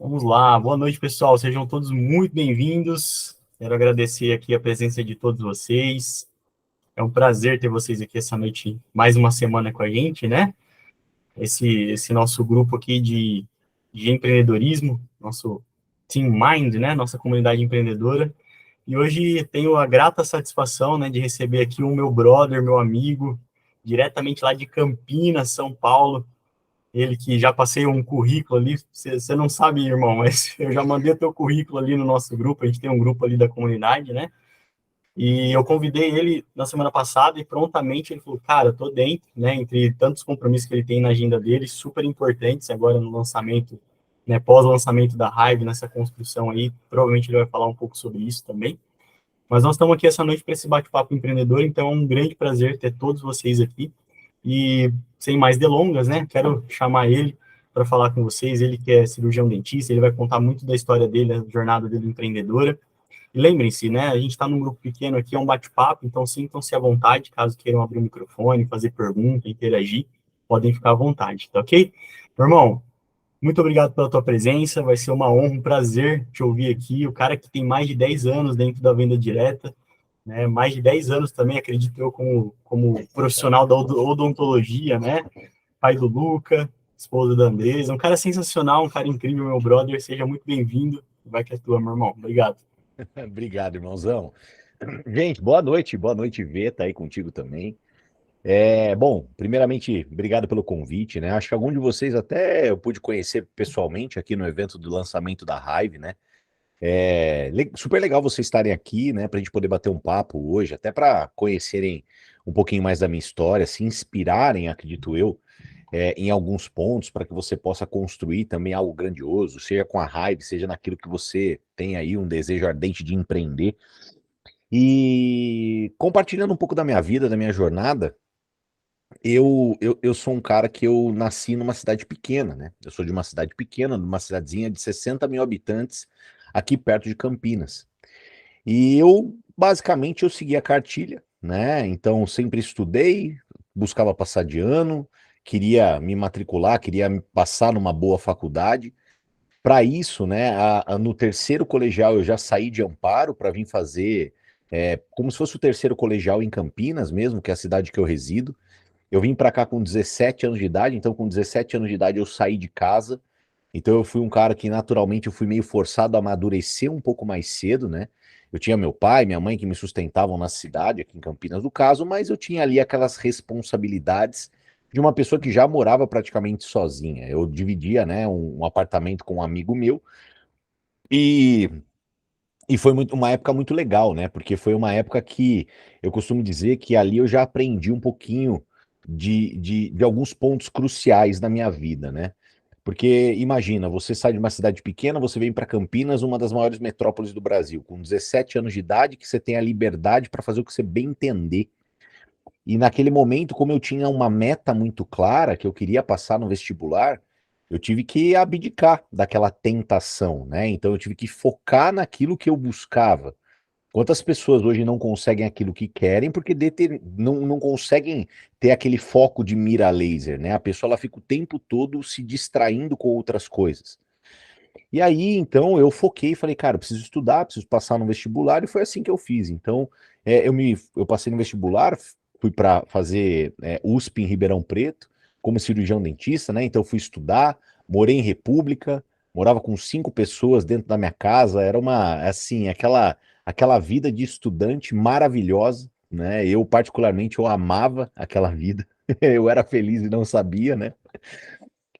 Vamos lá, boa noite, pessoal. Sejam todos muito bem-vindos. Quero agradecer aqui a presença de todos vocês. É um prazer ter vocês aqui essa noite, mais uma semana com a gente, né? Esse nosso grupo aqui de empreendedorismo, nosso Team Mind, né? Nossa comunidade empreendedora. E hoje tenho a grata satisfação, né, de receber aqui o meu brother, meu amigo, diretamente lá de Campinas, São Paulo. Ele que já passei um currículo ali, você não sabe, irmão, mas eu já mandei o teu currículo ali no nosso grupo, a gente tem um grupo ali da comunidade, né? E eu convidei ele na semana passada e prontamente ele falou, cara, eu tô dentro, né? Entre tantos compromissos que ele tem na agenda dele, super importantes agora no lançamento, né? Pós-lançamento da Hive, nessa construção aí, provavelmente ele vai falar um pouco sobre isso também. Mas nós estamos aqui essa noite para esse bate-papo empreendedor, então é um grande prazer ter todos vocês aqui. E sem mais delongas, né? Quero chamar ele para falar com vocês. Ele que é cirurgião dentista, ele vai contar muito da história dele, a jornada dele empreendedora. E lembrem-se, né? A gente está num grupo pequeno aqui, é um bate-papo, então sintam-se à vontade, caso queiram abrir o microfone, fazer pergunta, interagir, podem ficar à vontade, tá ok? Meu irmão, muito obrigado pela tua presença, vai ser uma honra, um prazer te ouvir aqui. O cara que tem mais de 10 anos dentro da venda direta, né? Mais de 10 anos também, acredito eu, como profissional da odontologia, né? Pai do Luca, esposa da Andresa, um cara sensacional, um cara incrível, meu brother, seja muito bem-vindo, vai que é tua, meu irmão, obrigado. Obrigado, irmãozão. Gente, boa noite, Vê, tá aí contigo também. Bom, primeiramente, obrigado pelo convite, né? Acho que algum de vocês até eu pude conhecer pessoalmente aqui no evento do lançamento da Hive, né? Super legal vocês estarem aqui, né? Pra gente poder bater um papo hoje, até para conhecerem um pouquinho mais da minha história, se inspirarem, acredito eu, em alguns pontos para que você possa construir também algo grandioso, seja com a Hive, seja naquilo que você tem aí um desejo ardente de empreender. E compartilhando um pouco da minha vida, da minha jornada, eu sou um cara que eu nasci numa cidade pequena, né? Eu sou de uma cidade pequena, numa cidadezinha de 60 mil habitantes, aqui perto de Campinas. E basicamente, eu segui a cartilha, né? Então, sempre estudei, buscava passar de ano, queria me matricular, queria me passar numa boa faculdade. Para isso, né, no terceiro colegial eu já saí de Amparo para vir fazer como se fosse o terceiro colegial em Campinas mesmo, que é a cidade que eu resido. Eu vim para cá com 17 anos de idade, então com 17 anos de idade eu saí de casa. Então eu fui um cara que naturalmente eu fui meio forçado a amadurecer um pouco mais cedo, né? Eu tinha meu pai, minha mãe que me sustentavam na cidade, aqui em Campinas, no caso, mas eu tinha ali aquelas responsabilidades de uma pessoa que já morava praticamente sozinha. Eu dividia, né, um apartamento com um amigo meu e, e foi uma época muito legal, né? Porque foi uma época que eu costumo dizer que ali eu já aprendi um pouquinho de alguns pontos cruciais na minha vida, né? Porque imagina, você sai de uma cidade pequena, você vem para Campinas, uma das maiores metrópoles do Brasil, com 17 anos de idade, que você tem a liberdade para fazer o que você bem entender. E naquele momento, como eu tinha uma meta muito clara, que eu queria passar no vestibular, eu tive que abdicar daquela tentação, né? Então eu tive que focar naquilo que eu buscava. Quantas pessoas hoje não conseguem aquilo que querem porque não conseguem ter aquele foco de mira laser, né? A pessoa ela fica o tempo todo se distraindo com outras coisas. E aí, então, eu foquei e falei, cara, eu preciso estudar, preciso passar no vestibular, e foi assim que eu fiz. Então, eu passei no vestibular, fui para fazer USP em Ribeirão Preto, como cirurgião dentista, né? Então, eu fui estudar, morei em República, morava com 5 pessoas dentro da minha casa, era assim, aquela vida de estudante maravilhosa, né? Eu, particularmente, eu amava aquela vida, eu era feliz e não sabia, né?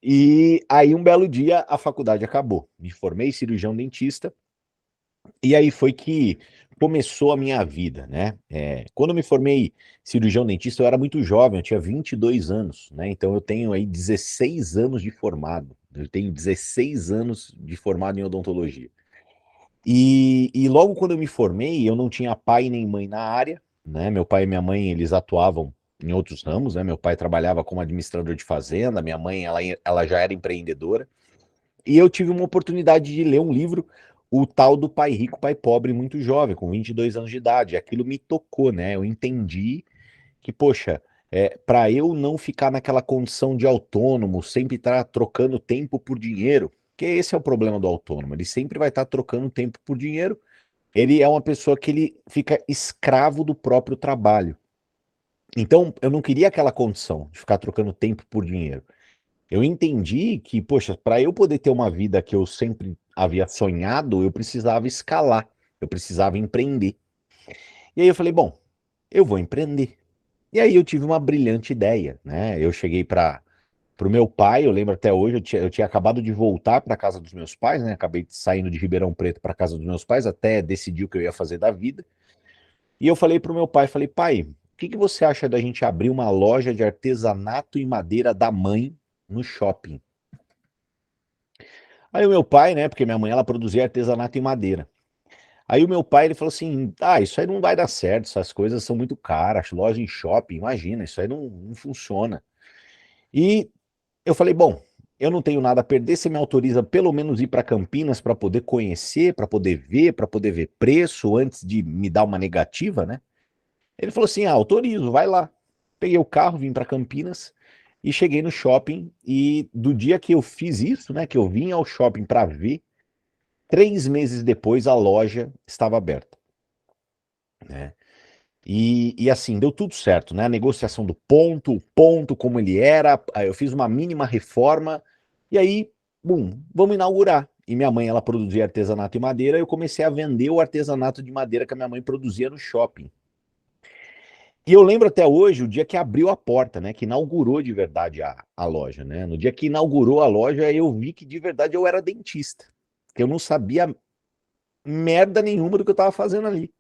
E aí, um belo dia, a faculdade acabou. Me formei cirurgião dentista, e aí foi que começou a minha vida, né? Quando eu me formei cirurgião dentista, eu era muito jovem, eu tinha 22 anos, né? Então, eu tenho aí 16 anos de formado. Eu tenho 16 anos de formado em odontologia. E logo quando eu me formei, eu não tinha pai nem mãe na área, né? Meu pai e minha mãe, eles atuavam em outros ramos, né? Meu pai trabalhava como administrador de fazenda, minha mãe, ela já era empreendedora. E eu tive uma oportunidade de ler um livro, o tal do Pai Rico, Pai Pobre, muito jovem, com 22 anos de idade. Aquilo me tocou, né? Eu entendi que, poxa, para eu não ficar naquela condição de autônomo, sempre estar trocando tempo por dinheiro, Porque esse é o problema do autônomo, ele sempre vai estar trocando tempo por dinheiro, ele é uma pessoa que ele fica escravo do próprio trabalho. Então, eu não queria aquela condição de ficar trocando tempo por dinheiro. Eu entendi que, poxa, para eu poder ter uma vida que eu sempre havia sonhado, eu precisava escalar, eu precisava empreender. E aí eu falei, bom, eu vou empreender. E aí eu tive uma brilhante ideia, né? Eu cheguei para o meu pai, eu lembro até hoje, eu tinha acabado de voltar para casa dos meus pais, né? Acabei saindo de Ribeirão Preto para casa dos meus pais, até decidir o que eu ia fazer da vida. E eu falei para o meu pai, falei, pai, o que que você acha da gente abrir uma loja de artesanato em madeira da mãe no shopping? Aí o meu pai, né, porque minha mãe ela produzia artesanato em madeira. Aí o meu pai ele falou assim: "Ah, isso aí não vai dar certo, essas coisas são muito caras, loja em shopping, imagina, isso aí não funciona". E eu falei: "Bom, eu não tenho nada a perder, você me autoriza pelo menos ir para Campinas para poder conhecer, para poder ver preço antes de me dar uma negativa, né?". Ele falou assim: "Ah, autorizo, vai lá". Peguei o carro, vim para Campinas e cheguei no shopping e do dia que eu fiz isso, né, que eu vim ao shopping para ver, 3 meses depois a loja estava aberta, né? E assim, deu tudo certo, né? A negociação do ponto, o ponto como ele era, aí eu fiz uma mínima reforma, e aí, bum, vamos inaugurar. E minha mãe, ela produzia artesanato em madeira, eu comecei a vender o artesanato de madeira que a minha mãe produzia no shopping. E eu lembro até hoje o dia que abriu a porta, né? Que inaugurou de verdade a loja, né? No dia que inaugurou a loja, eu vi que de verdade eu era dentista. Que eu não sabia merda nenhuma do que eu tava fazendo ali.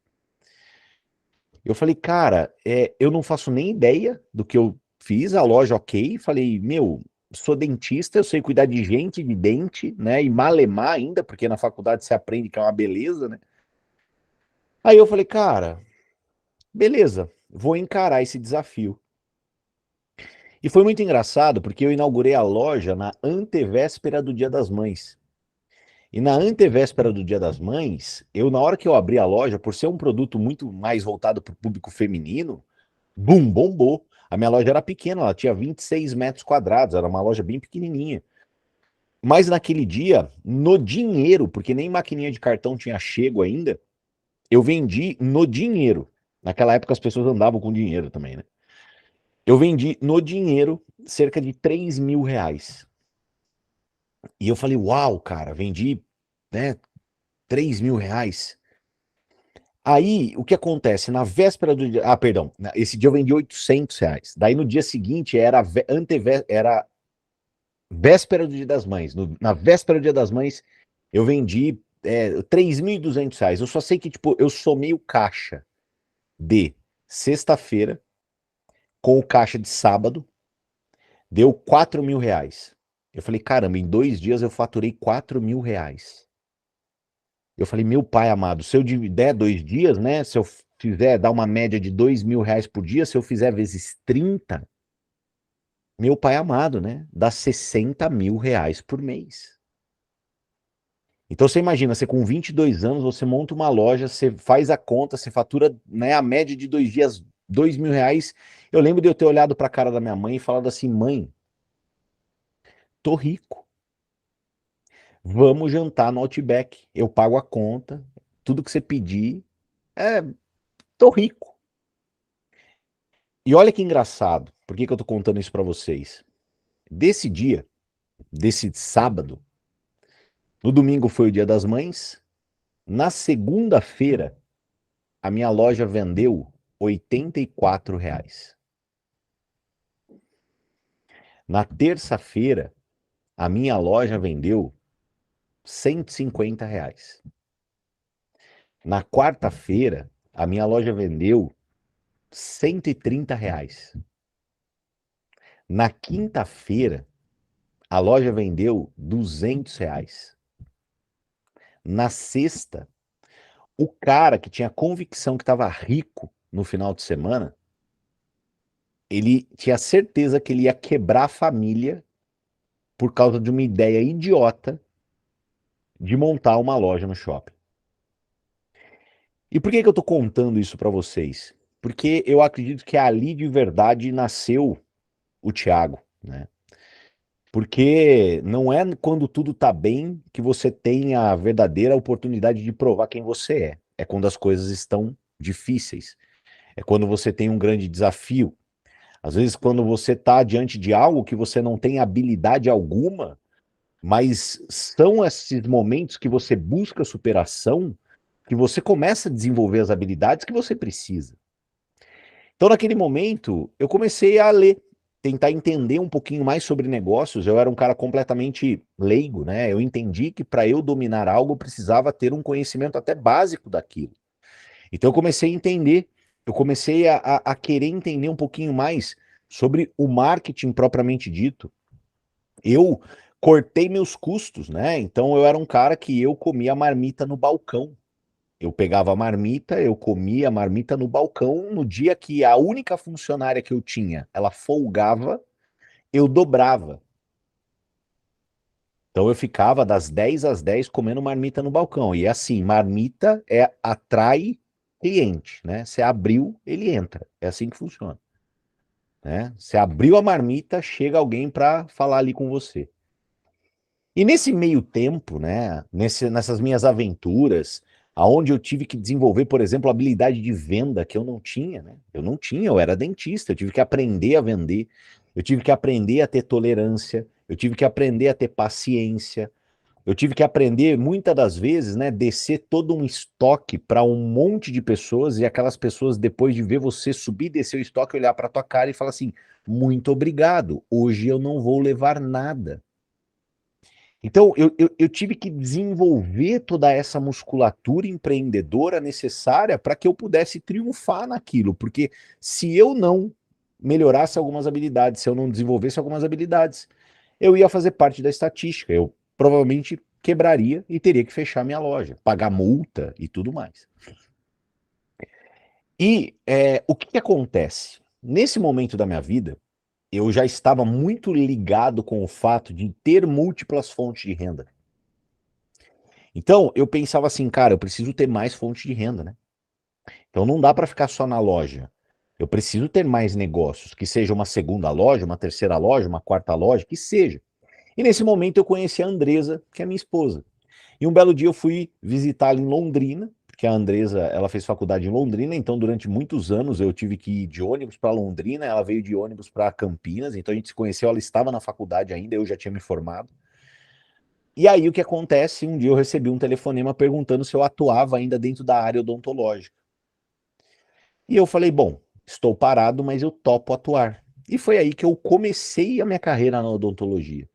Eu falei, cara, eu não faço nem ideia do que eu fiz, a loja ok. Falei, meu, sou dentista, eu sei cuidar de gente, de dente, né? E malemar ainda, porque na faculdade você aprende que é uma beleza, né? Aí eu falei, cara, beleza, vou encarar esse desafio. E foi muito engraçado, porque eu inaugurei a loja na antevéspera do Dia das Mães. E na antevéspera do Dia das Mães, na hora que eu abri a loja, por ser um produto muito mais voltado para o público feminino, bum, bombou. A minha loja era pequena, ela tinha 26 metros quadrados, era uma loja bem pequenininha. Mas naquele dia, no dinheiro, porque nem maquininha de cartão tinha chego ainda, eu vendi no dinheiro. Naquela época as pessoas andavam com dinheiro também, né? Eu vendi no dinheiro cerca de R$ 3.000. E eu falei, uau, cara, vendi, né, R$ 3.000. Aí, o que acontece? Na véspera do dia. Ah, perdão. Esse dia eu vendi R$ 800. Daí no dia seguinte era véspera do Dia das Mães. Na véspera do Dia das Mães, eu vendi R$ 3.200. Eu só sei que, tipo, eu somei o caixa de sexta-feira com o caixa de sábado, deu R$ 4.000. Eu falei, caramba, em 2 dias eu faturei R$ 4.000. Eu falei, meu pai amado, se eu der 2 dias, né? Se eu fizer dar uma média de R$ 2.000 por dia, se eu fizer vezes 30, meu pai amado, né? Dá R$ 60.000 por mês. Então você imagina, você com 22 anos, você monta uma loja, você faz a conta, você fatura, né, a média de 2 dias R$ 2.000. Eu lembro de eu ter olhado para a cara da minha mãe e falado assim, mãe, tô rico. Vamos jantar no Outback. Eu pago a conta, tudo que você pedir, é, tô rico. E olha que engraçado, por que que eu tô contando isso para vocês? Desse dia, desse sábado, no domingo foi o Dia das Mães, na segunda-feira, a minha loja vendeu R$ 84. Na terça-feira, a minha loja vendeu R$ 150. Na quarta-feira, a minha loja vendeu R$ 130. Na quinta-feira, a loja vendeu R$ 200. Na sexta, o cara que tinha convicção que estava rico no final de semana, ele tinha certeza que ele ia quebrar a família por causa de uma ideia idiota de montar uma loja no shopping. E por que que eu tô contando isso para vocês? Porque eu acredito que ali de verdade nasceu o Thiago, né? Porque não é quando tudo tá bem que você tem a verdadeira oportunidade de provar quem você é. É quando as coisas estão difíceis. É quando você tem um grande desafio. Às vezes, quando você está diante de algo que você não tem habilidade alguma, mas são esses momentos que você busca superação, que você começa a desenvolver as habilidades que você precisa. Então, naquele momento, eu comecei a ler, tentar entender um pouquinho mais sobre negócios. Eu era um cara completamente leigo, né? Eu entendi que para eu dominar algo, eu precisava ter um conhecimento até básico daquilo. Então, eu comecei a entender, eu comecei a querer entender um pouquinho mais sobre o marketing propriamente dito. Eu cortei meus custos, né? Então, eu era um cara que eu comia marmita no balcão. Eu pegava a marmita, eu comia a marmita no balcão. No dia que a única funcionária que eu tinha, ela folgava, eu dobrava. Então eu ficava das 10 às 10 comendo marmita no balcão. E assim, marmita atrai cliente, né? Você abriu, ele entra. É assim que funciona, né? Você abriu a marmita, chega alguém para falar ali com você. E nesse meio tempo, né, nessas minhas aventuras, aonde eu tive que desenvolver, por exemplo, habilidade de venda que eu não tinha, né? Eu não tinha, eu era dentista, eu tive que aprender a vender, eu tive que aprender a ter tolerância, eu tive que aprender a ter paciência, eu tive que aprender, muitas das vezes, né, descer todo um estoque para um monte de pessoas e aquelas pessoas, depois de ver você subir, descer o estoque, olhar para tua cara e falar assim: muito obrigado, hoje eu não vou levar nada. Então, eu tive que desenvolver toda essa musculatura empreendedora necessária para que eu pudesse triunfar naquilo, porque se eu não melhorasse algumas habilidades, se eu não desenvolvesse algumas habilidades, eu ia fazer parte da estatística, eu provavelmente quebraria e teria que fechar minha loja, pagar multa e tudo mais. E o que acontece? Nesse momento da minha vida, eu já estava muito ligado com o fato de ter múltiplas fontes de renda. Então, eu pensava assim, cara, eu preciso ter mais fonte de renda, né? Então não dá para ficar só na loja. Eu preciso ter mais negócios, que seja uma segunda loja, uma terceira loja, uma quarta loja, que seja. E nesse momento eu conheci a Andresa, que é minha esposa. E um belo dia eu fui visitá-la em Londrina, porque a Andresa, ela fez faculdade em Londrina, então durante muitos anos eu tive que ir de ônibus para Londrina, ela veio de ônibus para Campinas, então a gente se conheceu, ela estava na faculdade ainda, eu já tinha me formado. E aí o que acontece? Um dia eu recebi um telefonema perguntando se eu atuava ainda dentro da área odontológica. E eu falei, bom, estou parado, mas eu topo atuar. E foi aí que eu comecei a minha carreira na odontologia.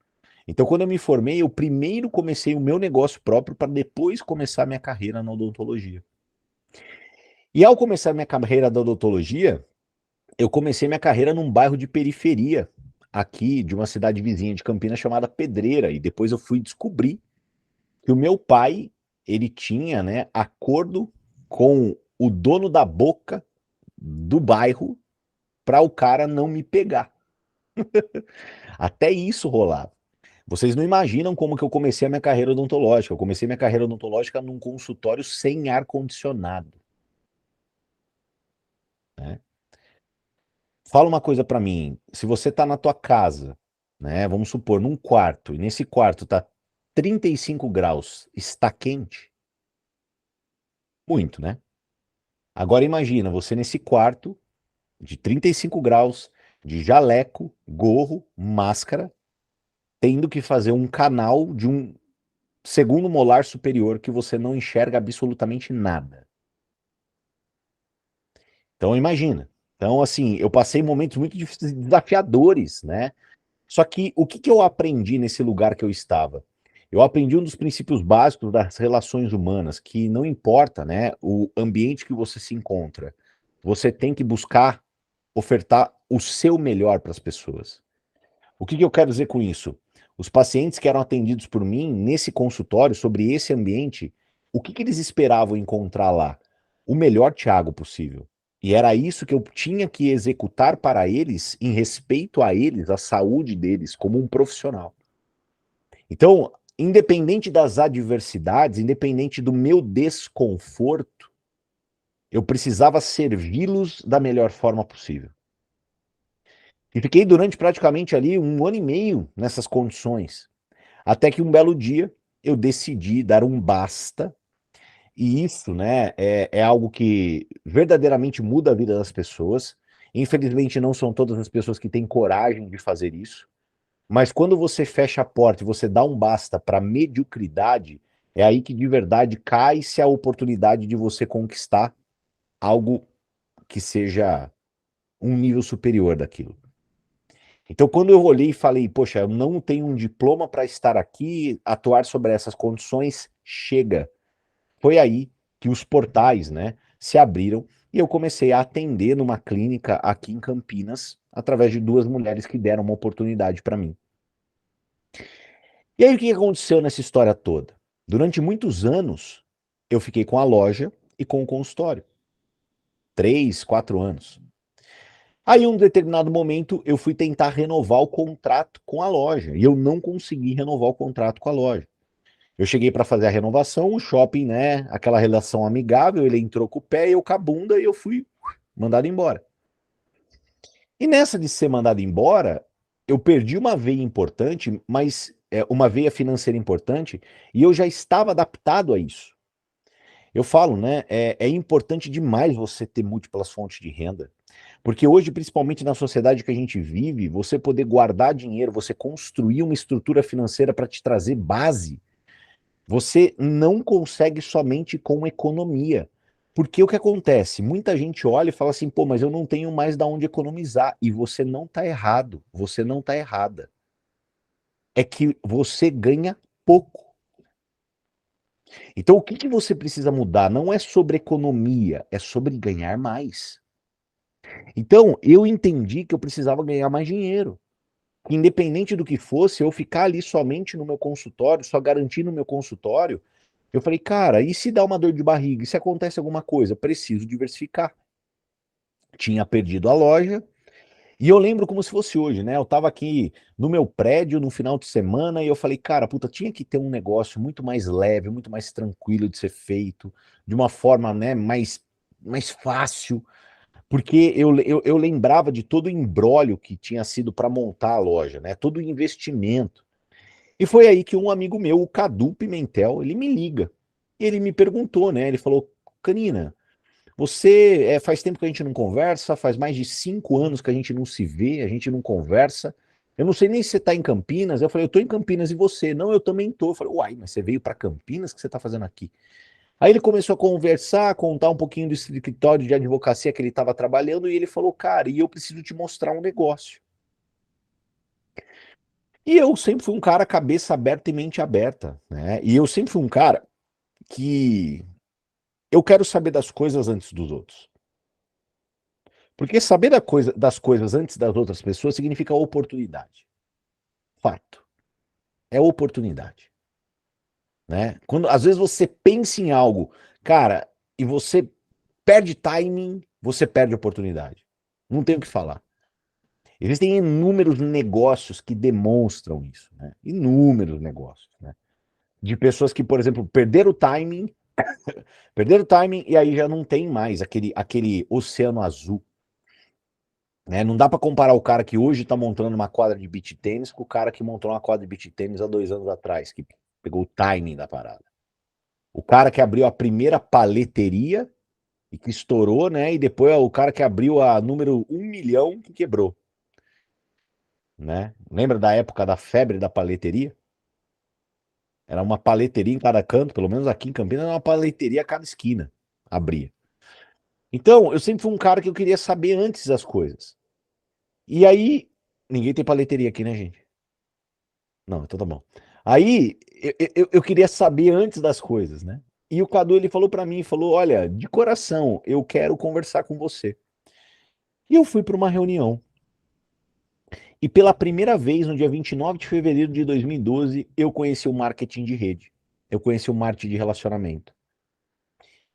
Então, quando eu me formei, eu primeiro comecei o meu negócio próprio para depois começar a minha carreira na odontologia. E ao começar minha carreira da odontologia, eu comecei minha carreira num bairro de periferia, aqui de uma cidade vizinha de Campinas chamada Pedreira. E depois eu fui descobrir que o meu pai, ele tinha, né, acordo com o dono da boca do bairro para o cara não me pegar. Até isso rolava. Vocês não imaginam como que eu comecei a minha carreira odontológica. Eu comecei minha carreira odontológica num consultório sem ar-condicionado, né? Fala uma coisa para mim, se você tá na tua casa, né, vamos supor, num quarto, e nesse quarto tá 35 graus, está quente? Muito, né? Agora imagina você nesse quarto de 35 graus, de jaleco, gorro, máscara, tendo que fazer um canal de um segundo molar superior que você não enxerga absolutamente nada. Então imagina. Então assim, eu passei momentos muito desafiadores, né? Só que o que eu aprendi nesse lugar que eu estava? Eu aprendi um dos princípios básicos das relações humanas, que não importa, né, o ambiente que você se encontra, você tem que buscar ofertar o seu melhor para as pessoas. O que eu quero dizer com isso? Os pacientes que eram atendidos por mim nesse consultório, sobre esse ambiente, o que eles esperavam encontrar lá? O melhor Thiago possível. E era isso que eu tinha que executar para eles, em respeito a eles, à saúde deles, como um profissional. Então, independente das adversidades, independente do meu desconforto, eu precisava servi-los da melhor forma possível. E fiquei durante praticamente ali 1 ano e meio nessas condições. Até que um belo dia eu decidi dar um basta. E isso, né, é algo que verdadeiramente muda a vida das pessoas. Infelizmente, não são todas as pessoas que têm coragem de fazer isso. Mas quando você fecha a porta e você dá um basta para mediocridade, é aí que de verdade cai-se a oportunidade de você conquistar algo que seja um nível superior daquilo. Então, quando eu olhei e falei, poxa, eu não tenho um diploma para estar aqui, atuar sobre essas condições, chega. Foi aí que os portais, né, se abriram e eu comecei a atender numa clínica aqui em Campinas, através de 2 mulheres que deram uma oportunidade para mim. E aí o que aconteceu nessa história toda? Durante muitos anos, eu fiquei com a loja e com o consultório. 3, 4 anos. Aí, em um determinado momento, eu fui tentar renovar o contrato com a loja e eu não consegui renovar o contrato com a loja. Eu cheguei para fazer a renovação, o shopping, né, aquela relação amigável, ele entrou com o pé, eu com a bunda e eu fui mandado embora. E nessa de ser mandado embora, eu perdi uma veia importante, mas uma veia financeira importante, e eu já estava adaptado a isso. Eu falo, né, é importante demais você ter múltiplas fontes de renda. Porque hoje, principalmente na sociedade que a gente vive, você poder guardar dinheiro, você construir uma estrutura financeira para te trazer base, você não consegue somente com economia. Porque o que acontece? Muita gente olha e fala assim, pô, mas eu não tenho mais da onde economizar. E você não está errado, você não está errada. É que você ganha pouco. Então, o que você precisa mudar? Não é sobre economia, é sobre ganhar mais. Então, eu entendi que eu precisava ganhar mais dinheiro. Independente do que fosse, eu ficar ali somente no meu consultório, só garantir no meu consultório, eu falei, cara, e se dá uma dor de barriga? E se acontece alguma coisa? Preciso diversificar. Tinha perdido a loja, e eu lembro como se fosse hoje, né? Eu tava aqui no meu prédio no final de semana e eu falei, cara, puta, tinha que ter um negócio muito mais leve, muito mais tranquilo de ser feito, de uma forma, né, mais fácil. Porque eu lembrava de todo o imbróglio que tinha sido para montar a loja, né? Todo o investimento. E foi aí que um amigo meu, o Cadu Pimentel, ele me liga. E ele me perguntou, né? Ele falou: Canina, você faz tempo que a gente não conversa, faz mais de 5 anos que a gente não se vê, a gente não conversa. Eu não sei nem se você está em Campinas. Eu falei, eu estou em Campinas e você? Não, eu também estou. Eu falei, uai, mas você veio para Campinas? O que você está fazendo aqui? Aí ele começou a conversar, contar um pouquinho do escritório de advocacia que ele estava trabalhando, e ele falou, cara, e eu preciso te mostrar um negócio. E eu sempre fui um cara cabeça aberta e mente aberta, né? E eu sempre fui um cara que eu quero saber das coisas antes dos outros. Porque saber das coisas antes das outras pessoas significa oportunidade. Fato. É oportunidade, né? Quando às vezes você pensa em algo, cara, e você perde timing, você perde oportunidade. Não tem o que falar. Existem inúmeros negócios que demonstram isso, né? Inúmeros negócios, né? De pessoas que, por exemplo, perderam o timing e aí já não tem mais aquele oceano azul, né? Não dá para comparar o cara que hoje está montando uma quadra de beach tênis com o cara que montou uma quadra de beach tênis há 2 anos atrás, que pegou o timing da parada. O cara que abriu a primeira paleteria e que estourou, né? E depois o cara que abriu a número 1 milhão que quebrou, né? Lembra da época da febre da paleteria? Era uma paleteria em cada canto, pelo menos aqui em Campinas, era uma paleteria a cada esquina. Abria. Então, eu sempre fui um cara que eu queria saber antes das coisas. E aí, ninguém tem paleteria aqui, né, gente? Não, então tá bom. Aí, eu queria saber antes das coisas, né? E o Cadu, ele falou pra mim, falou, olha, de coração, eu quero conversar com você. E eu fui para uma reunião. E pela primeira vez, no dia 29 de fevereiro de 2012, eu conheci o marketing de rede. Eu conheci o marketing de relacionamento.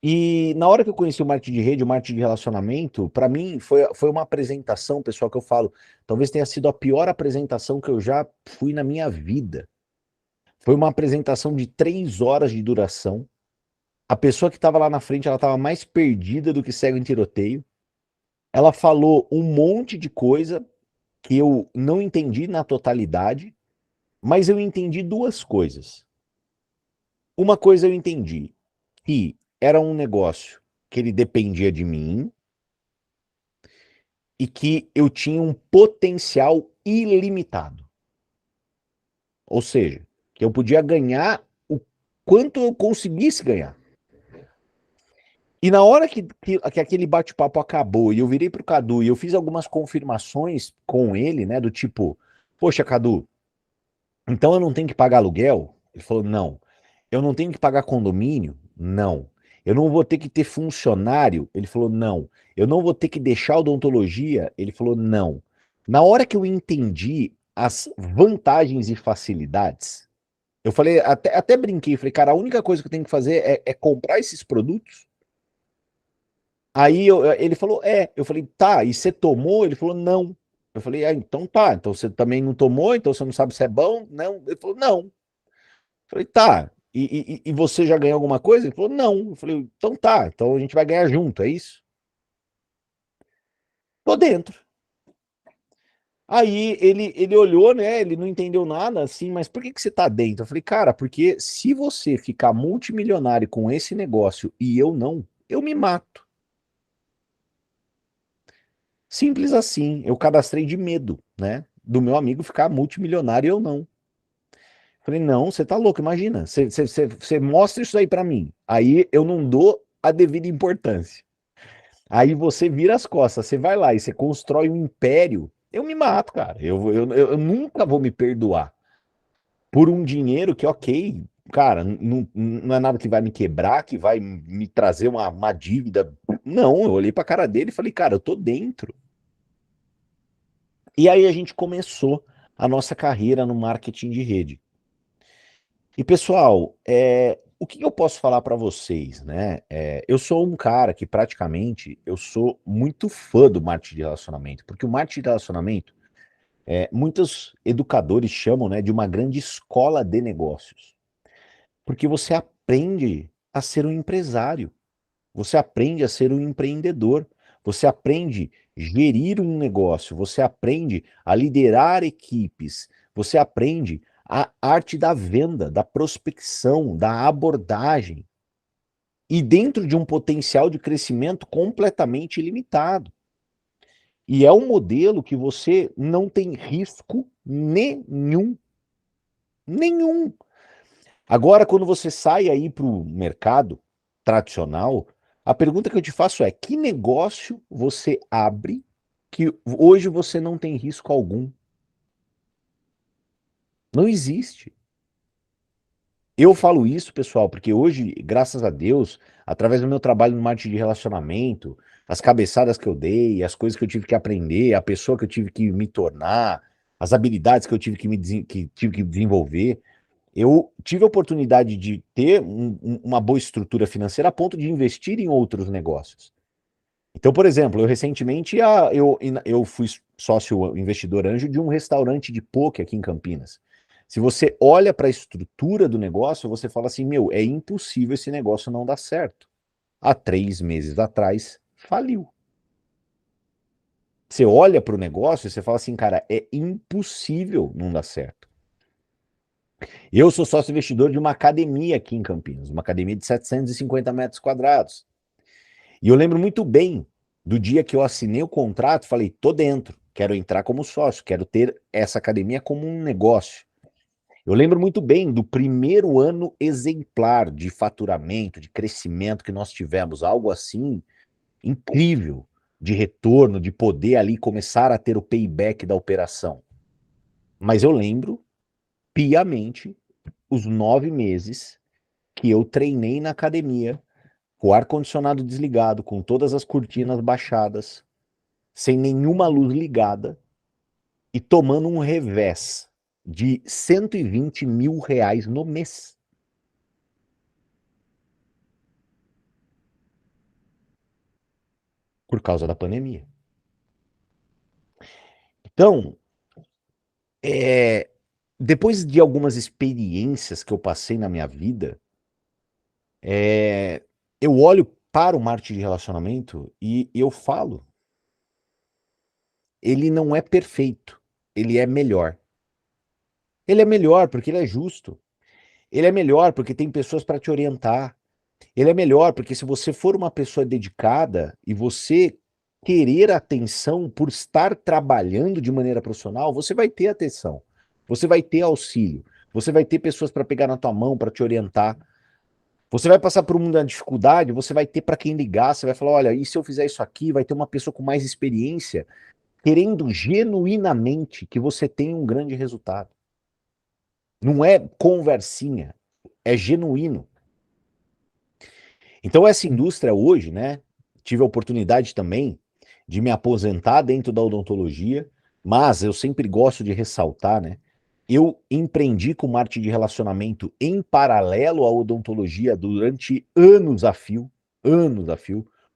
E na hora que eu conheci o marketing de rede, o marketing de relacionamento, para mim foi uma apresentação, pessoal, que eu falo, talvez tenha sido a pior apresentação que eu já fui na minha vida. Foi uma apresentação de 3 horas de duração. A pessoa que estava lá na frente, ela estava mais perdida do que cego em tiroteio. Ela falou um monte de coisa, que eu não entendi na totalidade, mas eu entendi duas coisas. Uma coisa eu entendi, que era um negócio que ele dependia de mim e que eu tinha um potencial ilimitado. Ou seja, que eu podia ganhar o quanto eu conseguisse ganhar. E na hora que aquele bate-papo acabou e eu virei pro Cadu e eu fiz algumas confirmações com ele, né, do tipo, poxa, Cadu, então eu não tenho que pagar aluguel? Ele falou, não. Eu não tenho que pagar condomínio? Não. Eu não vou ter que ter funcionário? Ele falou, não. Eu não vou ter que deixar odontologia? Ele falou, não. Na hora que eu entendi as vantagens e facilidades, eu falei, até brinquei, falei, cara, a única coisa que eu tenho que fazer é comprar esses produtos. Aí ele falou, eu falei, tá, e você tomou? Ele falou, não. Eu falei, então tá, então você também não tomou, então você não sabe se é bom? Não. Ele falou, não. Eu falei, tá, e você já ganhou alguma coisa? Ele falou, não. Eu falei, então tá, então a gente vai ganhar junto, é isso? Tô dentro. Aí ele olhou, né? Ele não entendeu nada assim, mas por que você tá dentro? Eu falei, cara, porque se você ficar multimilionário com esse negócio e eu não, eu me mato. Simples assim. Eu cadastrei de medo, né? Do meu amigo ficar multimilionário e eu não. Falei, não, você tá louco, imagina. Você mostra isso aí pra mim. Aí eu não dou a devida importância. Aí você vira as costas, você vai lá e você constrói um império. Eu me mato, cara. Eu nunca vou me perdoar por um dinheiro que, ok, cara, não é nada que vai me quebrar, que vai me trazer uma dívida. Não, eu olhei pra cara dele e falei, cara, eu tô dentro. E aí a gente começou a nossa carreira no marketing de rede. E pessoal, o que eu posso falar para vocês, né? Eu sou um cara que praticamente eu sou muito fã do marketing de relacionamento, porque o marketing de relacionamento, muitos educadores chamam, né, de uma grande escola de negócios, porque você aprende a ser um empresário. Você aprende a ser um empreendedor, você aprende a gerir um negócio, você aprende a liderar equipes, você aprende a arte da venda, da prospecção, da abordagem, e dentro de um potencial de crescimento completamente ilimitado. E é um modelo que você não tem risco nenhum, nenhum. Agora, quando você sai aí para o mercado tradicional, a pergunta que eu te faço é: que negócio você abre que hoje você não tem risco algum? Não existe. Eu falo isso, pessoal, porque hoje, graças a Deus, através do meu trabalho no marketing de relacionamento, as cabeçadas que eu dei, as coisas que eu tive que aprender, a pessoa que eu tive que me tornar, as habilidades que eu tive que tive que desenvolver, eu tive a oportunidade de ter uma boa estrutura financeira a ponto de investir em outros negócios. Então, por exemplo, eu recentemente eu fui sócio investidor anjo de um restaurante de poke aqui em Campinas. Se você olha para a estrutura do negócio, você fala assim, meu, é impossível esse negócio não dar certo. Há 3 meses atrás, faliu. Você olha para o negócio e você fala assim, cara, é impossível não dar certo. Eu sou sócio investidor de uma academia aqui em Campinas, uma academia de 750 metros quadrados. E eu lembro muito bem do dia que eu assinei o contrato, falei, tô dentro, quero entrar como sócio, quero ter essa academia como um negócio. Eu lembro muito bem do primeiro ano exemplar de faturamento, de crescimento que nós tivemos, algo assim incrível, de retorno, de poder ali começar a ter o payback da operação. Mas eu lembro piamente os 9 meses que eu treinei na academia, com o ar-condicionado desligado, com todas as cortinas baixadas, sem nenhuma luz ligada e tomando um revés de 120 mil reais no mês. Por causa da pandemia. Então, é, depois de algumas experiências que eu passei na minha vida, eu olho para o marketing de relacionamento e eu falo, ele não é perfeito, ele é melhor. Ele é melhor porque ele é justo. Ele é melhor porque tem pessoas para te orientar. Ele é melhor porque se você for uma pessoa dedicada e você querer atenção por estar trabalhando de maneira profissional, você vai ter atenção. Você vai ter auxílio. Você vai ter pessoas para pegar na tua mão, para te orientar. Você vai passar por um mundo da dificuldade, você vai ter para quem ligar, você vai falar, olha, e se eu fizer isso aqui, vai ter uma pessoa com mais experiência, querendo genuinamente que você tenha um grande resultado. Não é conversinha, é genuíno. Então essa indústria hoje, né, tive a oportunidade também de me aposentar dentro da odontologia, mas eu sempre gosto de ressaltar, né, eu empreendi com marketing de relacionamento em paralelo à odontologia durante anos a fio,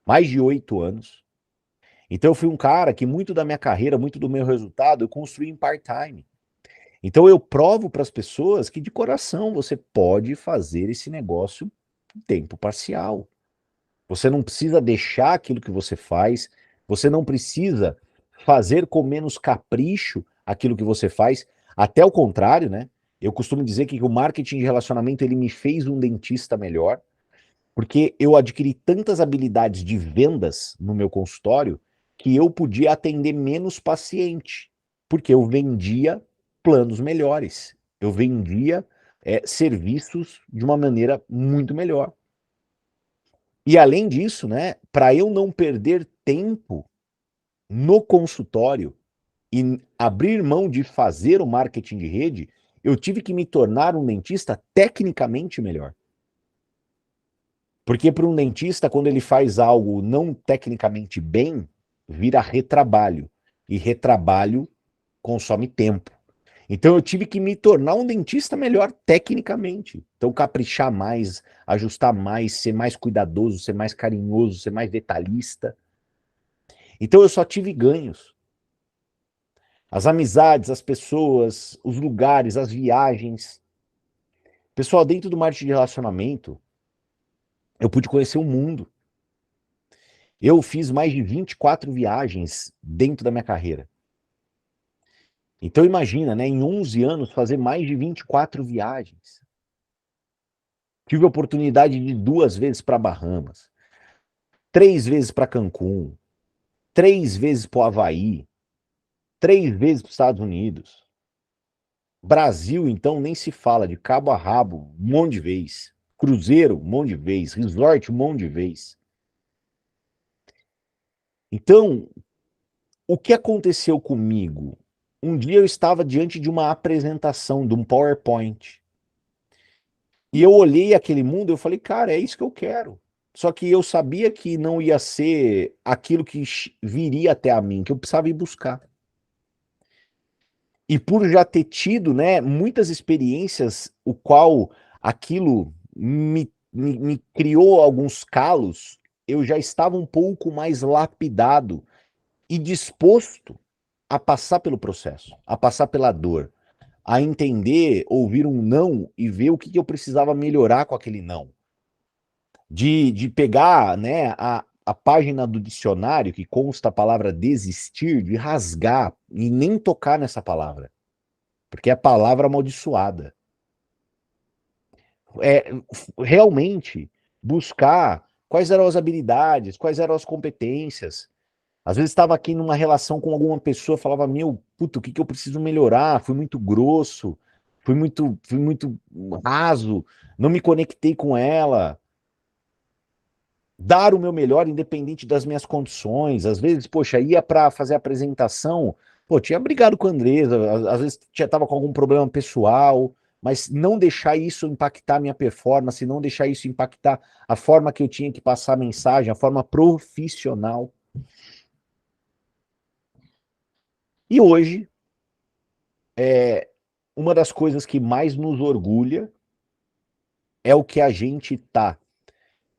mais de 8 anos. Então eu fui um cara que muito da minha carreira, muito do meu resultado, eu construí em part-time. Então eu provo para as pessoas que de coração você pode fazer esse negócio em tempo parcial. Você não precisa deixar aquilo que você faz, você não precisa fazer com menos capricho aquilo que você faz, até o contrário, né? Eu costumo dizer que o marketing de relacionamento ele me fez um dentista melhor, porque eu adquiri tantas habilidades de vendas no meu consultório que eu podia atender menos paciente, porque eu vendia planos melhores, eu vendia serviços de uma maneira muito melhor. E além disso, né, para eu não perder tempo no consultório e abrir mão de fazer o marketing de rede, eu tive que me tornar um dentista tecnicamente melhor. Porque para um dentista, quando ele faz algo não tecnicamente bem, vira retrabalho. E retrabalho consome tempo. Então eu tive que me tornar um dentista melhor tecnicamente. Então caprichar mais, ajustar mais, ser mais cuidadoso, ser mais carinhoso, ser mais detalhista. Então eu só tive ganhos. As amizades, as pessoas, os lugares, as viagens. Pessoal, dentro do marketing de relacionamento, eu pude conhecer o mundo. Eu fiz mais de 24 viagens dentro da minha carreira. Então imagina, né, em 11 anos fazer mais de 24 viagens. Tive a oportunidade de ir 2 vezes para Bahamas, 3 vezes para Cancún, 3 vezes para o Havaí, 3 vezes para os Estados Unidos. Brasil, então, nem se fala, de cabo a rabo, um monte de vez. Cruzeiro, um monte de vez. Resort, um monte de vez. Então, o que aconteceu comigo? Um dia eu estava diante de uma apresentação, de um PowerPoint. E eu olhei aquele mundo e eu falei, cara, é isso que eu quero. Só que eu sabia que não ia ser aquilo que viria até a mim, que eu precisava ir buscar. E por já ter tido, né, muitas experiências, o qual aquilo me criou alguns calos, eu já estava um pouco mais lapidado e disposto a passar pelo processo, a passar pela dor, a entender, ouvir um não e ver o que eu precisava melhorar com aquele não. De pegar, né, a página do dicionário que consta a palavra desistir, de rasgar e nem tocar nessa palavra, porque é a palavra amaldiçoada. É realmente buscar quais eram as habilidades, quais eram as competências. Às vezes estava aqui numa relação com alguma pessoa, falava, meu, puto, o que eu preciso melhorar? Fui muito grosso, fui muito raso, não me conectei com ela. Dar o meu melhor independente das minhas condições. Às vezes, poxa, ia para fazer a apresentação, pô, tinha brigado com a Andresa, às vezes já estava com algum problema pessoal, mas não deixar isso impactar a minha performance, não deixar isso impactar a forma que eu tinha que passar a mensagem, a forma profissional. E hoje, uma das coisas que mais nos orgulha é o que a gente está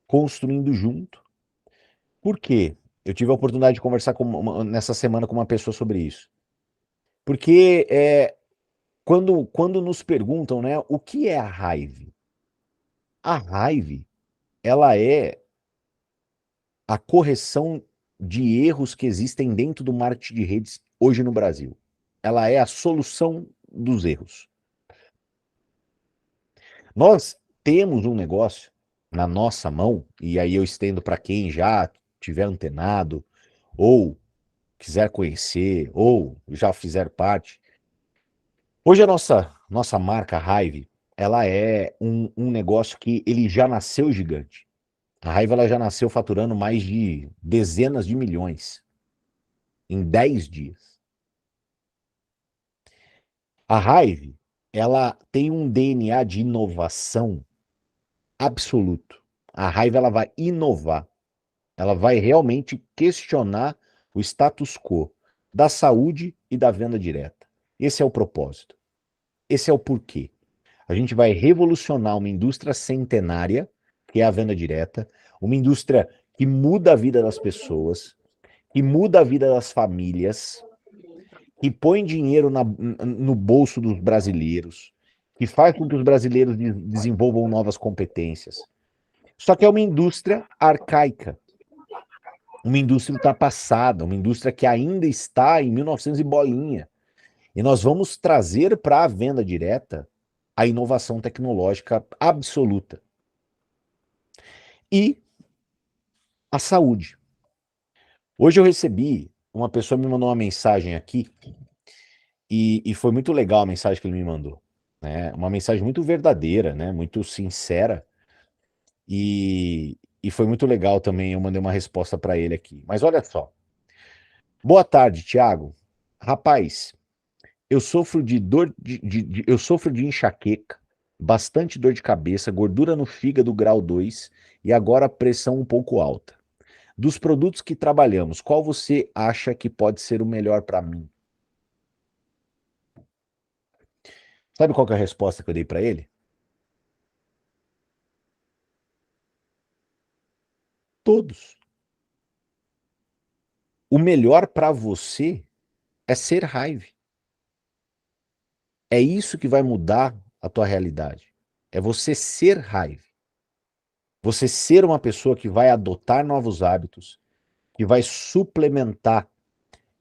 construindo junto. Por quê? Eu tive a oportunidade de conversar nessa semana com uma pessoa sobre isso. Porque quando nos perguntam, né, o que é a raiva? A raiva, ela é a correção de erros que existem dentro do marketing de redes hoje no Brasil. Ela é a solução dos erros. Nós temos um negócio na nossa mão, e aí eu estendo para quem já tiver antenado, ou quiser conhecer, ou já fizer parte. Hoje a nossa marca Hive, ela é um negócio que ele já nasceu gigante. A Hive ela já nasceu faturando mais de dezenas de milhões em 10 dias. A Hive, ela tem um DNA de inovação absoluto. A Hive ela vai inovar. Ela vai realmente questionar o status quo da saúde e da venda direta. Esse é o propósito. Esse é o porquê. A gente vai revolucionar uma indústria centenária, que é a venda direta, uma indústria que muda a vida das pessoas, que muda a vida das famílias, que põe dinheiro no bolso dos brasileiros, que faz com que os brasileiros desenvolvam novas competências. Só que é uma indústria arcaica, uma indústria ultrapassada, uma indústria que ainda está em 1900 e bolinha. E nós vamos trazer para a venda direta a inovação tecnológica absoluta. E a saúde. Hoje eu recebi, uma pessoa me mandou uma mensagem aqui, e foi muito legal a mensagem que ele me mandou. Né? Uma mensagem muito verdadeira, né? Muito sincera, e foi muito legal também, eu mandei uma resposta para ele aqui. Mas olha só. Boa tarde, Thiago. Rapaz, eu sofro de eu sofro de enxaqueca, bastante dor de cabeça, gordura no fígado grau 2 e agora pressão um pouco alta. Dos produtos que trabalhamos, qual você acha que pode ser o melhor para mim? Sabe qual que é a resposta que eu dei para ele? Todos. O melhor para você é ser raiva. É isso que vai mudar a tua realidade. É você ser raiva. Você ser uma pessoa que vai adotar novos hábitos, que vai suplementar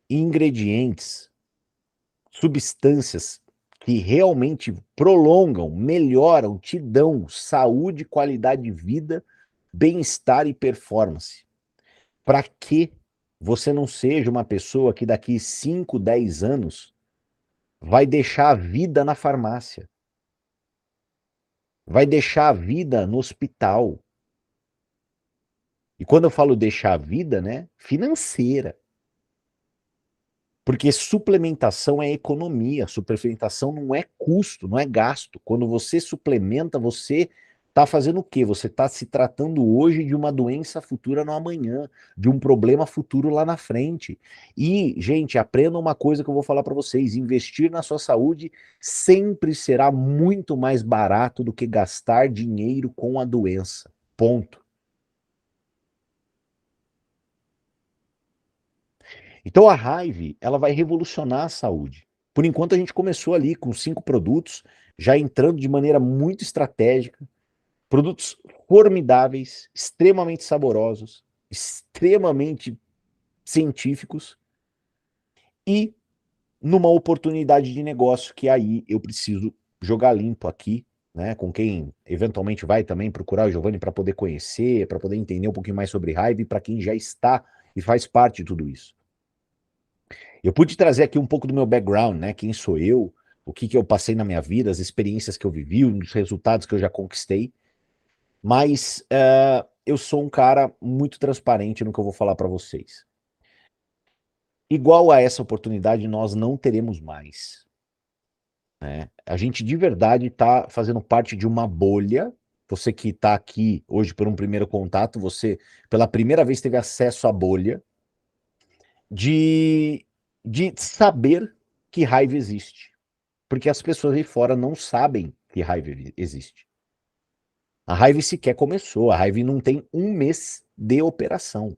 ingredientes, substâncias que realmente prolongam, melhoram, te dão saúde, qualidade de vida, bem-estar e performance. Para que você não seja uma pessoa que daqui 5, 10 anos vai deixar a vida na farmácia, vai deixar a vida no hospital. E quando eu falo deixar a vida, né, financeira. Porque suplementação é economia, suplementação não é custo, não é gasto. Quando você suplementa, você está fazendo o quê? Você está se tratando hoje de uma doença futura no amanhã, de um problema futuro lá na frente. E, gente, aprenda uma coisa que eu vou falar para vocês: investir na sua saúde sempre será muito mais barato do que gastar dinheiro com a doença. Ponto. Então a Hive, ela vai revolucionar a saúde. Por enquanto a gente começou ali com 5 produtos, já entrando de maneira muito estratégica, produtos formidáveis, extremamente saborosos, extremamente científicos e numa oportunidade de negócio que aí eu preciso jogar limpo aqui, né, com quem eventualmente vai também procurar o Giovanni para poder conhecer, para poder entender um pouquinho mais sobre Hive, para quem já está e faz parte de tudo isso. Eu pude trazer aqui um pouco do meu background, né? Quem sou eu, o que eu passei na minha vida, as experiências que eu vivi, os resultados que eu já conquistei. Mas eu sou um cara muito transparente no que eu vou falar para vocês. Igual a essa oportunidade, nós não teremos mais. Né? A gente de verdade está fazendo parte de uma bolha. Você que está aqui hoje por um primeiro contato, você pela primeira vez teve acesso à bolha de, de saber que raiva existe. Porque as pessoas aí fora não sabem que raiva existe. A raiva sequer começou, a raiva não tem um mês de operação.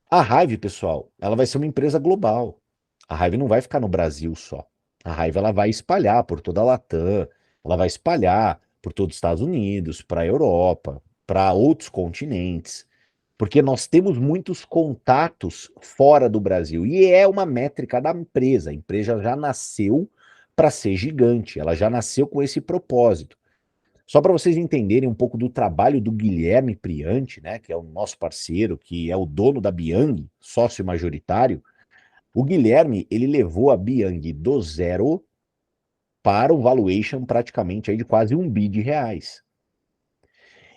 A raiva, pessoal, ela vai ser uma empresa global. A raiva não vai ficar no Brasil só. A raiva ela vai espalhar por toda a Latam, ela vai espalhar por todos os Estados Unidos, para a Europa, para outros continentes. Porque nós temos muitos contatos fora do Brasil. E é uma métrica da empresa. A empresa já nasceu para ser gigante, ela já nasceu com esse propósito. Só para vocês entenderem um pouco do trabalho do Guilherme Priante, né, que é o nosso parceiro, que é o dono da Biang, sócio majoritário, o Guilherme, ele levou a Biang do zero para um valuation praticamente aí de quase R$ 1 bi.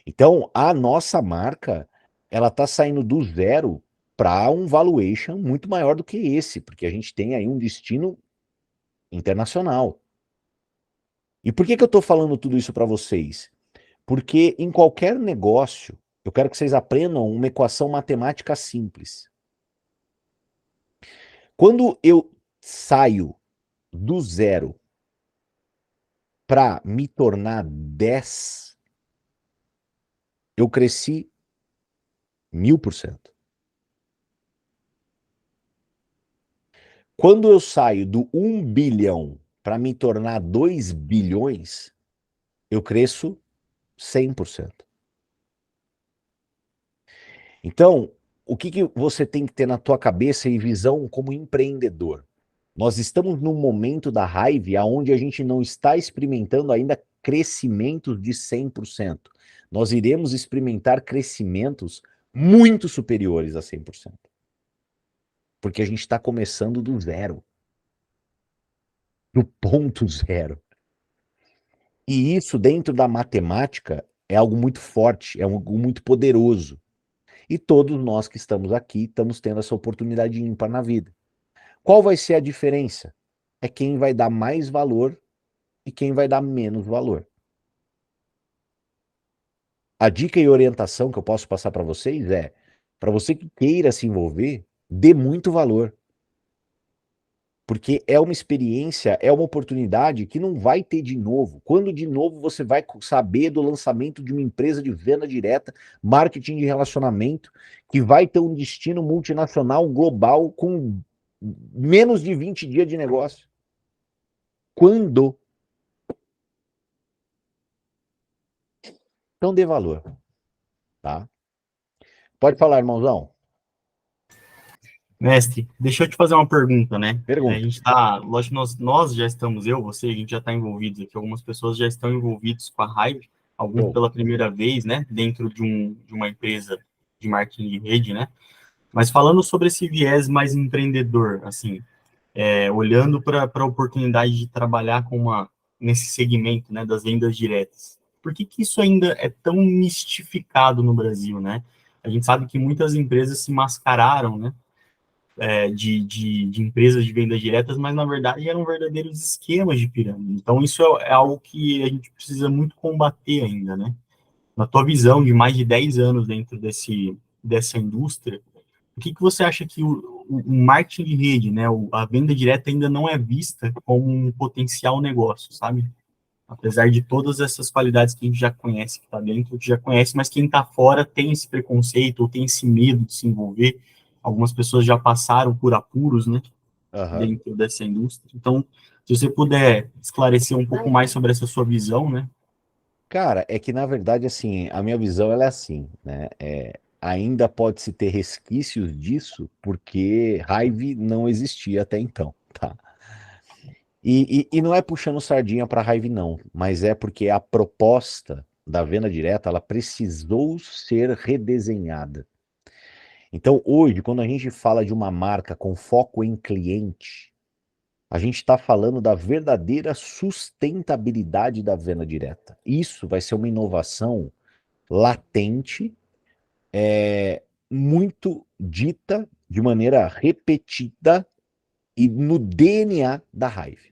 Então, a nossa marca, ela está saindo do zero para um valuation muito maior do que esse, porque a gente tem aí um destino internacional. E por que que eu estou falando tudo isso para vocês? Porque em qualquer negócio, eu quero que vocês aprendam uma equação matemática simples. Quando eu saio do zero para me tornar 10, eu cresci 1000%. Quando eu saio do 1 bilhão para me tornar 2 bilhões, eu cresço 100%. Então, o que que você tem que ter na tua cabeça e visão como empreendedor? Nós estamos num momento da raiva onde a gente não está experimentando ainda crescimentos de 100%. Nós iremos experimentar crescimentos muito superiores a 100%. Porque a gente está começando do zero, do ponto zero. E isso, dentro da matemática, é algo muito forte, é algo muito poderoso. E todos nós que estamos aqui estamos tendo essa oportunidade ímpar na vida. Qual vai ser a diferença? É quem vai dar mais valor e quem vai dar menos valor. A dica e orientação que eu posso passar para vocês é, para você que queira se envolver, dê muito valor. Porque é uma experiência, é uma oportunidade que não vai ter de novo. Quando de novo você vai saber do lançamento de uma empresa de venda direta, marketing de relacionamento, que vai ter um destino multinacional, global, com menos de 20 dias de negócio? Quando? Então dê valor, tá? Pode falar, irmãozão. Mestre, deixa eu te fazer uma pergunta, né? A Pergunta. gente tá, lógico, nós já estamos, eu, você, a gente já está envolvidos aqui, algumas pessoas já estão envolvidos com a Hive, alguns Show. pela primeira vez, né, dentro de uma empresa de marketing de rede, né? Mas falando sobre esse viés mais empreendedor, assim, olhando para a oportunidade de trabalhar nesse segmento, né, das vendas diretas. Por que que isso ainda é tão mistificado no Brasil, né? A gente sabe que muitas empresas se mascararam, né, de empresas de vendas diretas, mas na verdade eram verdadeiros esquemas de pirâmide. Então isso é algo que a gente precisa muito combater ainda, né? Na tua visão de mais de 10 anos dentro dessa indústria, o que que você acha que o marketing de rede, né, a venda direta ainda não é vista como um potencial negócio, sabe? Apesar de todas essas qualidades que a gente já conhece, que está dentro, a gente já conhece, mas quem está fora tem esse preconceito ou tem esse medo de se envolver. Algumas pessoas já passaram por apuros, né, Aham. dentro dessa indústria. Então, se você puder esclarecer um pouco mais sobre essa sua visão, né? Cara, é que na verdade, assim, a minha visão ela é assim, né? Ainda pode-se ter resquícios disso, porque raiva não existia até então, tá? E não é puxando sardinha para raiva, não, mas é porque a proposta da venda direta, ela precisou ser redesenhada. Então, hoje, quando a gente fala de uma marca com foco em cliente, a gente está falando da verdadeira sustentabilidade da venda direta. Isso vai ser uma inovação latente, muito dita de maneira repetida e no DNA da raiva.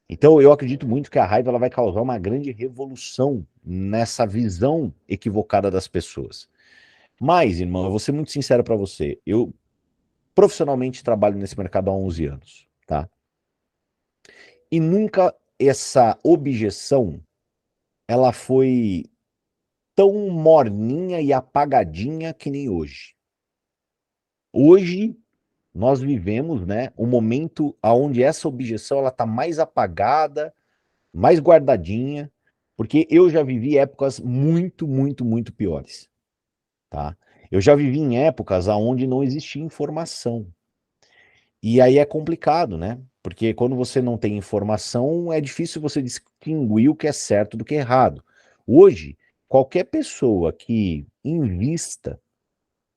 Então, eu acredito muito que a raiva ela vai causar uma grande revolução nessa visão equivocada das pessoas. Mas, irmão, eu vou ser muito sincero para você. Eu profissionalmente trabalho nesse mercado há 11 anos, tá? E nunca essa objeção ela foi tão morninha e apagadinha que nem hoje. Hoje nós vivemos, né, um momento onde essa objeção ela está mais apagada, mais guardadinha, porque eu já vivi épocas muito, muito, muito piores, tá? Eu já vivi em épocas onde não existia informação. E aí é complicado, né? Porque quando você não tem informação, é difícil você distinguir o que é certo do que é errado. Hoje, qualquer pessoa que invista,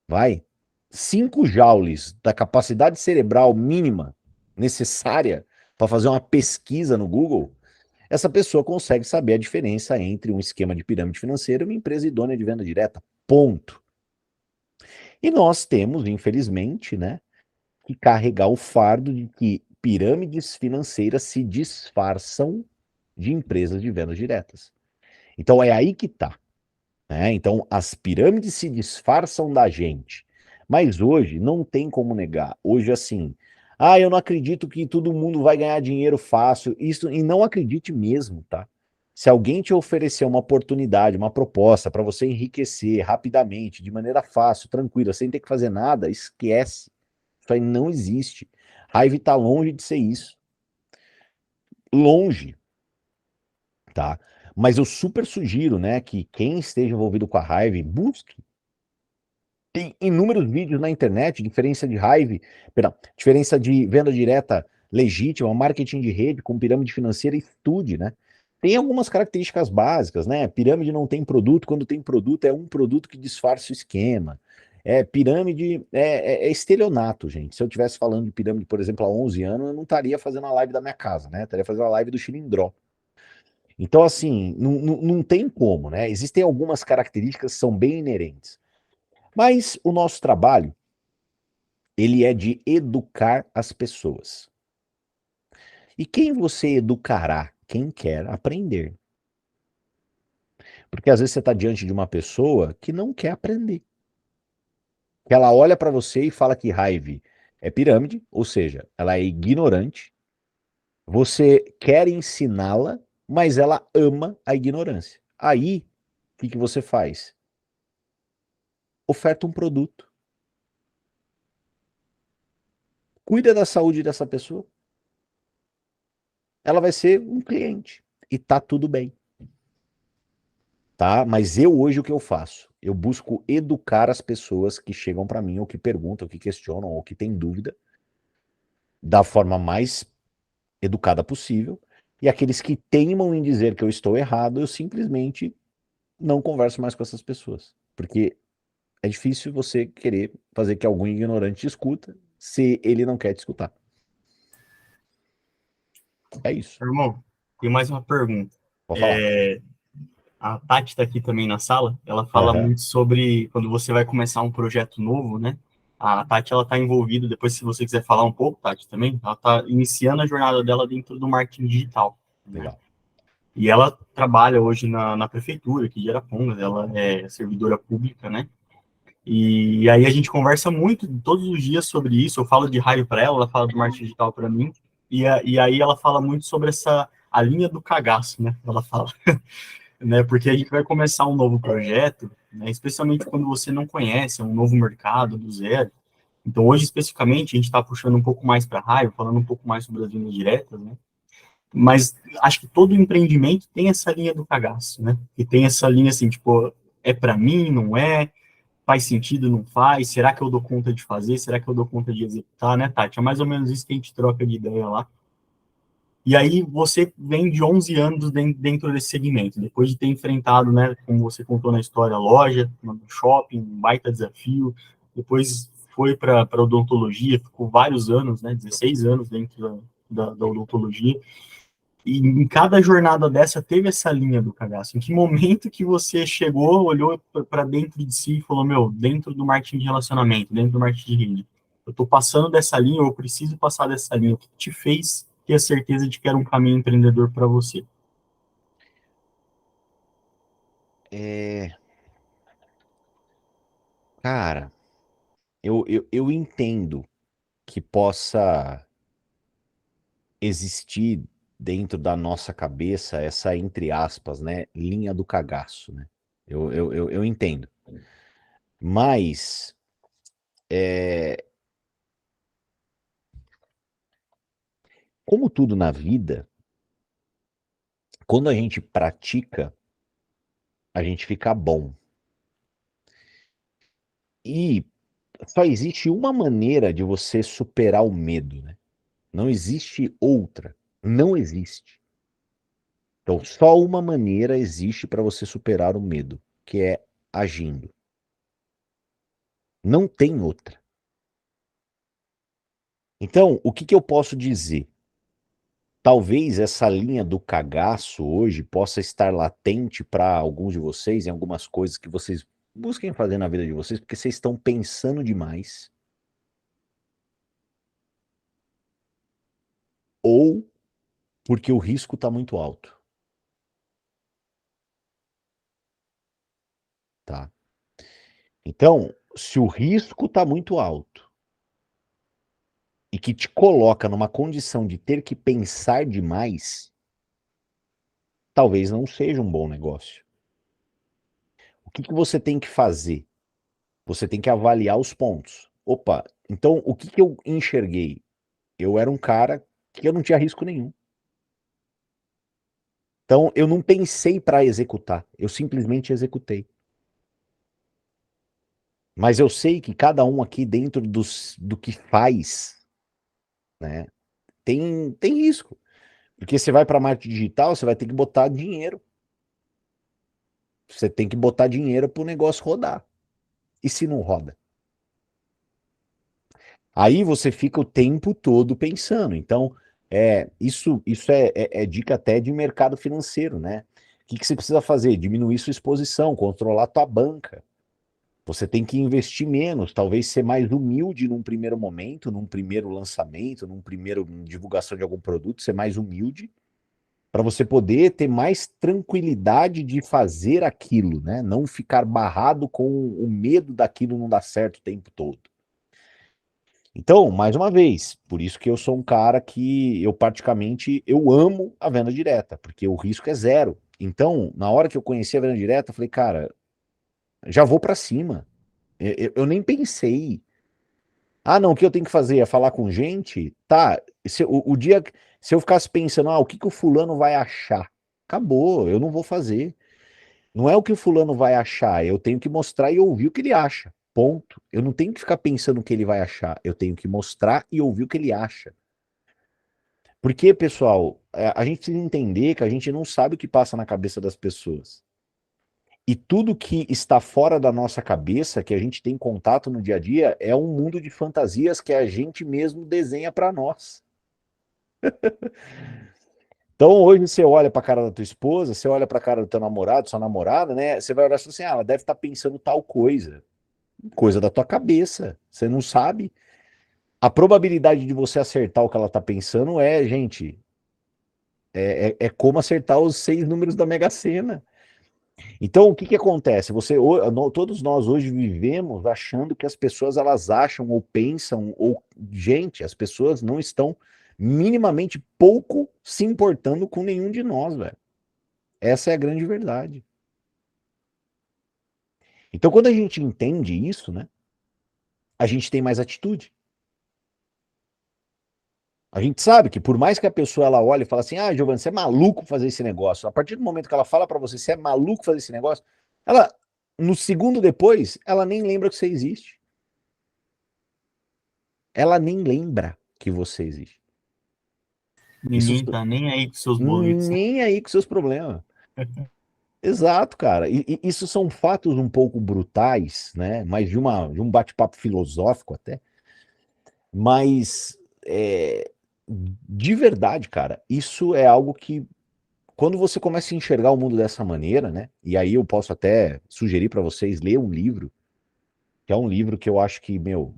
vai, 5 joules da capacidade cerebral mínima necessária para fazer uma pesquisa no Google, essa pessoa consegue saber a diferença entre um esquema de pirâmide financeira e uma empresa idônea de venda direta. Ponto. E nós temos, infelizmente, né, que carregar o fardo de que pirâmides financeiras se disfarçam de empresas de vendas diretas. Então é aí que está. Né? Então as pirâmides se disfarçam da gente. Mas hoje não tem como negar. Hoje, assim, eu não acredito que todo mundo vai ganhar dinheiro fácil. Isso, e não acredite mesmo, tá? Se alguém te oferecer uma oportunidade, uma proposta para você enriquecer rapidamente, de maneira fácil, tranquila, sem ter que fazer nada, esquece. Isso aí não existe. Hive está longe de ser isso. Longe, tá? Mas eu super sugiro, né, que quem esteja envolvido com a Hive busque. Tem inúmeros vídeos na internet, diferença de Hive, perdão, diferença de venda direta legítima, marketing de rede com pirâmide financeira, estude, né? Tem algumas características básicas, né? Pirâmide não tem produto, quando tem produto é um produto que disfarça o esquema. Pirâmide é estelionato, gente. Se eu estivesse falando de pirâmide, por exemplo, há 11 anos, eu não estaria fazendo a live da minha casa, né? Estaria fazendo a live do Chilindró. Então, assim, não tem como, né? Existem algumas características que são bem inerentes. Mas o nosso trabalho, ele é de educar as pessoas. E quem você educará? Quem quer aprender. Porque às vezes você está diante de uma pessoa que não quer aprender. Que ela olha para você e fala que Hive é pirâmide, ou seja, ela é ignorante. Você quer ensiná-la, mas ela ama a ignorância. Aí, o que você faz? Oferta um produto. Cuida da saúde dessa pessoa. Ela vai ser um cliente. E tá tudo bem. Tá? Mas eu hoje o que eu faço? Eu busco educar as pessoas que chegam para mim, ou que perguntam, ou que questionam, ou que têm dúvida, da forma mais educada possível. E aqueles que teimam em dizer que eu estou errado, eu simplesmente não converso mais com essas pessoas. Porque é difícil você querer fazer que algum ignorante te escuta se ele não quer te escutar. É isso. Irmão, tem mais uma pergunta. Vou falar. É, a Tati está aqui também na sala. Ela fala Aham. muito sobre quando você vai começar um projeto novo, né? A Tati, ela está envolvida, depois se você quiser falar um pouco, Tati, também, ela está iniciando a jornada dela dentro do marketing digital, né? Legal. E ela trabalha hoje na prefeitura aqui de Arapongas, ela é servidora pública, né? E aí a gente conversa muito todos os dias sobre isso. Eu falo de raio para ela, ela fala do marketing digital para mim. E aí ela fala muito sobre a linha do cagaço, né? Ela fala, né? Porque a gente vai começar um novo projeto, né? Especialmente quando você não conhece, é um novo mercado do zero. Então hoje especificamente a gente está puxando um pouco mais para raio, falando um pouco mais sobre as linhas diretas, né? Mas acho que todo empreendimento tem essa linha do cagaço, né? E tem essa linha assim, tipo, é para mim, não é? Faz sentido, não faz? Será que eu dou conta de fazer? Será que eu dou conta de executar, né, Tati? É mais ou menos isso que a gente troca de ideia lá. E aí você vem de 11 anos dentro desse segmento, depois de ter enfrentado, né, como você contou na história, loja, no shopping, um baita desafio, depois foi para odontologia, ficou vários anos, né, 16 anos dentro da odontologia, e em cada jornada dessa teve essa linha do cagaço. Em que momento que você chegou, olhou para dentro de si e falou, meu, dentro do marketing de relacionamento, dentro do marketing de rede, eu estou passando dessa linha, eu preciso passar dessa linha. O que te fez ter a certeza de que era um caminho empreendedor para você? É, cara, eu entendo que possa existir dentro da nossa cabeça essa, entre aspas, né, linha do cagaço, né? Eu entendo. Mas, é, como tudo na vida, quando a gente pratica, a gente fica bom. E só existe uma maneira de você superar o medo, né? Não existe outra. Não existe. Então, só uma maneira existe para você superar o medo, que é agindo. Não tem outra. Então, o que eu posso dizer? Talvez essa linha do cagaço hoje possa estar latente para alguns de vocês, em algumas coisas que vocês busquem fazer na vida de vocês, porque vocês estão pensando demais, ou porque o risco está muito alto, tá? Então, se o risco está muito alto e que te coloca numa condição de ter que pensar demais, talvez não seja um bom negócio. O que você tem que fazer? Você tem que avaliar os pontos. Opa, então o que eu enxerguei? Eu era um cara que eu não tinha risco nenhum. Então eu não pensei para executar, eu simplesmente executei. Mas eu sei que cada um aqui dentro do que faz, né, tem risco. Porque você vai para marketing digital, você vai ter que botar dinheiro. Você tem que botar dinheiro para o negócio rodar. E se não roda? Aí você fica o tempo todo pensando. Então, isso é dica até de mercado financeiro, né? O que você precisa fazer? Diminuir sua exposição, controlar tua banca. Você tem que investir menos, talvez ser mais humilde num primeiro momento, num primeiro lançamento, num primeiro divulgação de algum produto, ser mais humilde, para você poder ter mais tranquilidade de fazer aquilo, né? Não ficar barrado com o medo daquilo não dar certo o tempo todo. Então, mais uma vez, por isso que eu sou um cara que eu amo a venda direta, porque o risco é zero. Então, na hora que eu conheci a venda direta, eu falei, cara, já vou para cima. Eu nem pensei. Ah, não, o que eu tenho que fazer é falar com gente? Tá, o dia, se eu ficasse pensando, o que o fulano vai achar? Acabou, eu não vou fazer. Não é o que o fulano vai achar, eu tenho que mostrar e ouvir o que ele acha. Ponto. Eu não tenho que ficar pensando o que ele vai achar, eu tenho que mostrar e ouvir o que ele acha. Porque, pessoal, a gente precisa entender que a gente não sabe o que passa na cabeça das pessoas. E tudo que está fora da nossa cabeça, que a gente tem contato no dia a dia, é um mundo de fantasias que a gente mesmo desenha para nós. Então, hoje você olha para a cara da tua esposa, você olha para a cara do teu namorado, sua namorada, né? Você vai olhar e falar assim: ela deve estar pensando tal coisa. Coisa da tua cabeça. Você não sabe. A probabilidade de você acertar o que ela está pensando gente, é como acertar os 6 números da Mega Sena. Então, o que acontece? Todos nós hoje vivemos achando que as pessoas elas acham ou pensam, gente, as pessoas não estão minimamente pouco se importando com nenhum de nós, velho. Essa é a grande verdade. Então, quando a gente entende isso, né, a gente tem mais atitude. A gente sabe que por mais que a pessoa ela olhe e fale assim, Giovanni, você é maluco fazer esse negócio. A partir do momento que ela fala para você, você é maluco fazer esse negócio, ela, no segundo depois, ela nem lembra que você existe. Ela nem lembra que você existe. Isso Ninguém tá nem aí com seus boletos. nem aí com seus problemas. Exato, cara. E isso são fatos um pouco brutais, né? Mas de um bate-papo filosófico até. Mas de verdade, cara, isso é algo que quando você começa a enxergar o mundo dessa maneira, né? E aí eu posso até sugerir para vocês ler um livro, que é um livro que eu acho que, meu,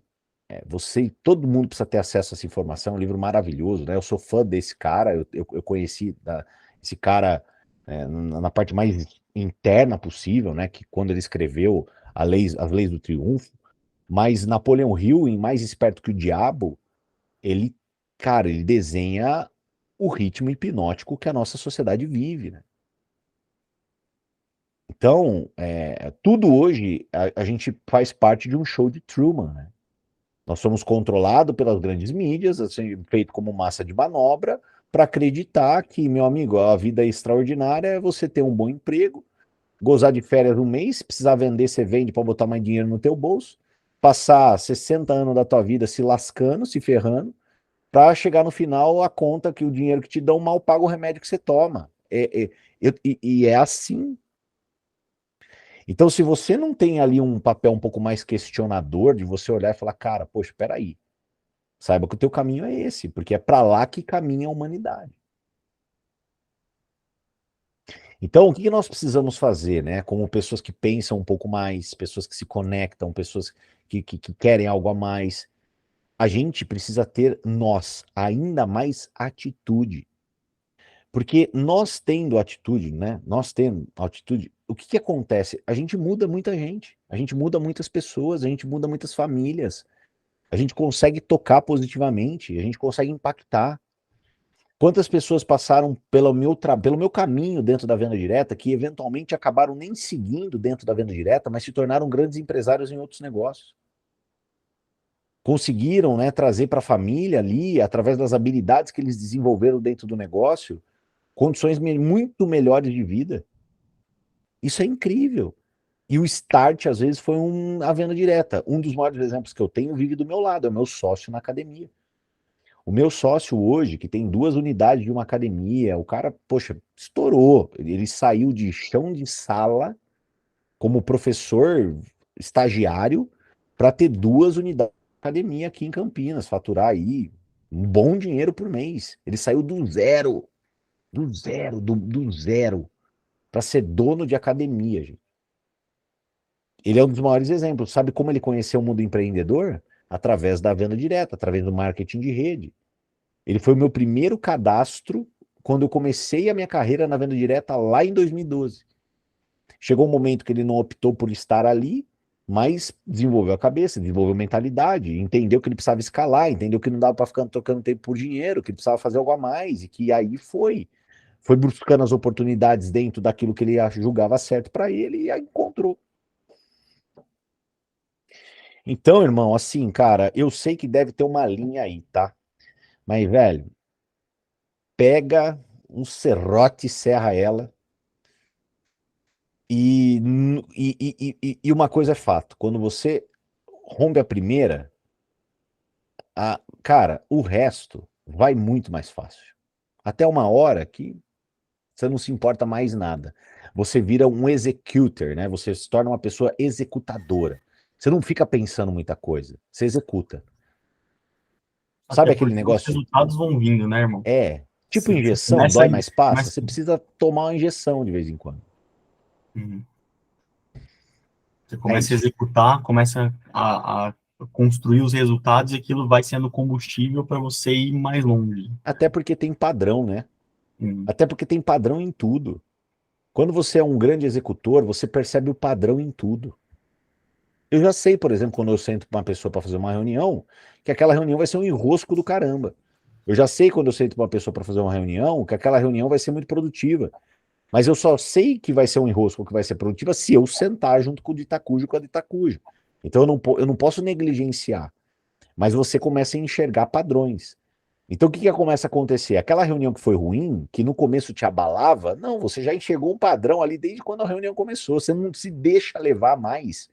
todo mundo precisa ter acesso a essa informação, é um livro maravilhoso, né? Eu sou fã desse cara, eu conheci esse cara na parte mais interna possível, né? Que quando ele escreveu As Leis do Triunfo, mas Napoleão Hill, em Mais Esperto que o Diabo, ele, cara, ele desenha o ritmo hipnótico que a nossa sociedade vive, né? Então, tudo hoje a gente faz parte de um show de Truman, né? Nós somos controlados pelas grandes mídias, assim, feito como massa de manobra, para acreditar que, meu amigo, a vida extraordinária é você ter um bom emprego, gozar de férias um mês, se precisar vender, você vende para botar mais dinheiro no teu bolso, passar 60 anos da tua vida se lascando, se ferrando, para chegar no final a conta que o dinheiro que te dão mal paga o remédio que você toma. E é assim. Então, se você não tem ali um papel um pouco mais questionador, de você olhar e falar, cara, poxa, espera aí, saiba que o teu caminho é esse, porque é para lá que caminha a humanidade. Então, o que nós precisamos fazer, né? Como pessoas que pensam um pouco mais, pessoas que se conectam, pessoas que querem algo a mais, a gente precisa ter, nós, ainda mais atitude. Porque nós tendo atitude, né? Nós tendo atitude, o que acontece? A gente muda muita gente, a gente muda muitas pessoas, a gente muda muitas famílias, a gente consegue tocar positivamente, a gente consegue impactar. Quantas pessoas passaram pelo meu caminho dentro da venda direta que eventualmente acabaram nem seguindo dentro da venda direta, mas se tornaram grandes empresários em outros negócios? Conseguiram, né, trazer para a família ali, através das habilidades que eles desenvolveram dentro do negócio, condições muito melhores de vida. Isso é incrível. E o start, às vezes, foi a venda direta. Um dos maiores exemplos que eu tenho vive do meu lado, é o meu sócio na academia. O meu sócio hoje, que tem 2 unidades de uma academia, o cara, poxa, estourou. Ele saiu de chão de sala como professor estagiário para ter 2 unidades de academia aqui em Campinas, faturar aí um bom dinheiro por mês. Ele saiu do zero, para ser dono de academia, gente. Ele é um dos maiores exemplos. Sabe como ele conheceu o mundo empreendedor? Através da venda direta, através do marketing de rede. Ele foi o meu primeiro cadastro quando eu comecei a minha carreira na venda direta lá em 2012. Chegou um momento que ele não optou por estar ali, mas desenvolveu a cabeça, desenvolveu mentalidade, entendeu que ele precisava escalar, entendeu que não dava para ficar trocando tempo por dinheiro, que ele precisava fazer algo a mais, e que aí foi buscando as oportunidades dentro daquilo que ele julgava certo para ele e a encontrou. Então, irmão, assim, cara, eu sei que deve ter uma linha aí, tá? Mas, velho, pega um serrote, serra ela. E uma coisa é fato: quando você rompe a primeira, cara, o resto vai muito mais fácil. Até uma hora que você não se importa mais nada. Você vira um executor, né? Você se torna uma pessoa executadora. Você não fica pensando muita coisa, você executa. Até Sabe aquele porque os negócio? resultados vão vindo, né, irmão? Tipo Você injeção, começa dói aí, mais passa. começa... Você precisa tomar uma injeção de vez em quando. Uhum. Você É começa a isso. executar, começa a construir os resultados e aquilo vai sendo combustível para você ir mais longe. Até porque tem padrão, né? Uhum. Até porque tem padrão em tudo. Quando você é um grande executor, você percebe o padrão em tudo. Eu já sei, por exemplo, quando eu sento com uma pessoa para fazer uma reunião, que aquela reunião vai ser um enrosco do caramba. Eu já sei quando eu sento com uma pessoa para fazer uma reunião, que aquela reunião vai ser muito produtiva. Mas eu só sei que vai ser um enrosco, que vai ser produtiva, se eu sentar junto com o Ditacujo, com a Ditacujo. Então eu não posso negligenciar. Mas você começa a enxergar padrões. Então, o que começa a acontecer? Aquela reunião que foi ruim, que no começo te abalava, não, você já enxergou um padrão ali desde quando a reunião começou. Você não se deixa levar mais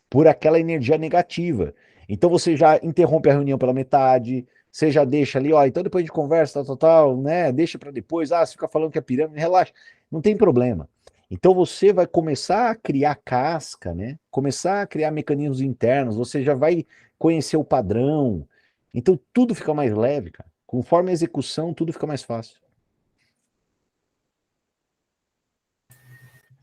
por aquela energia negativa. Então, você já interrompe a reunião pela metade, você já deixa ali, ó, então depois de conversa, tal, né? Deixa para depois, você fica falando que é pirâmide, relaxa, não tem problema. Então, você vai começar a criar casca, né? Começar a criar mecanismos internos, você já vai conhecer o padrão. Então, tudo fica mais leve, cara. Conforme a execução, tudo fica mais fácil.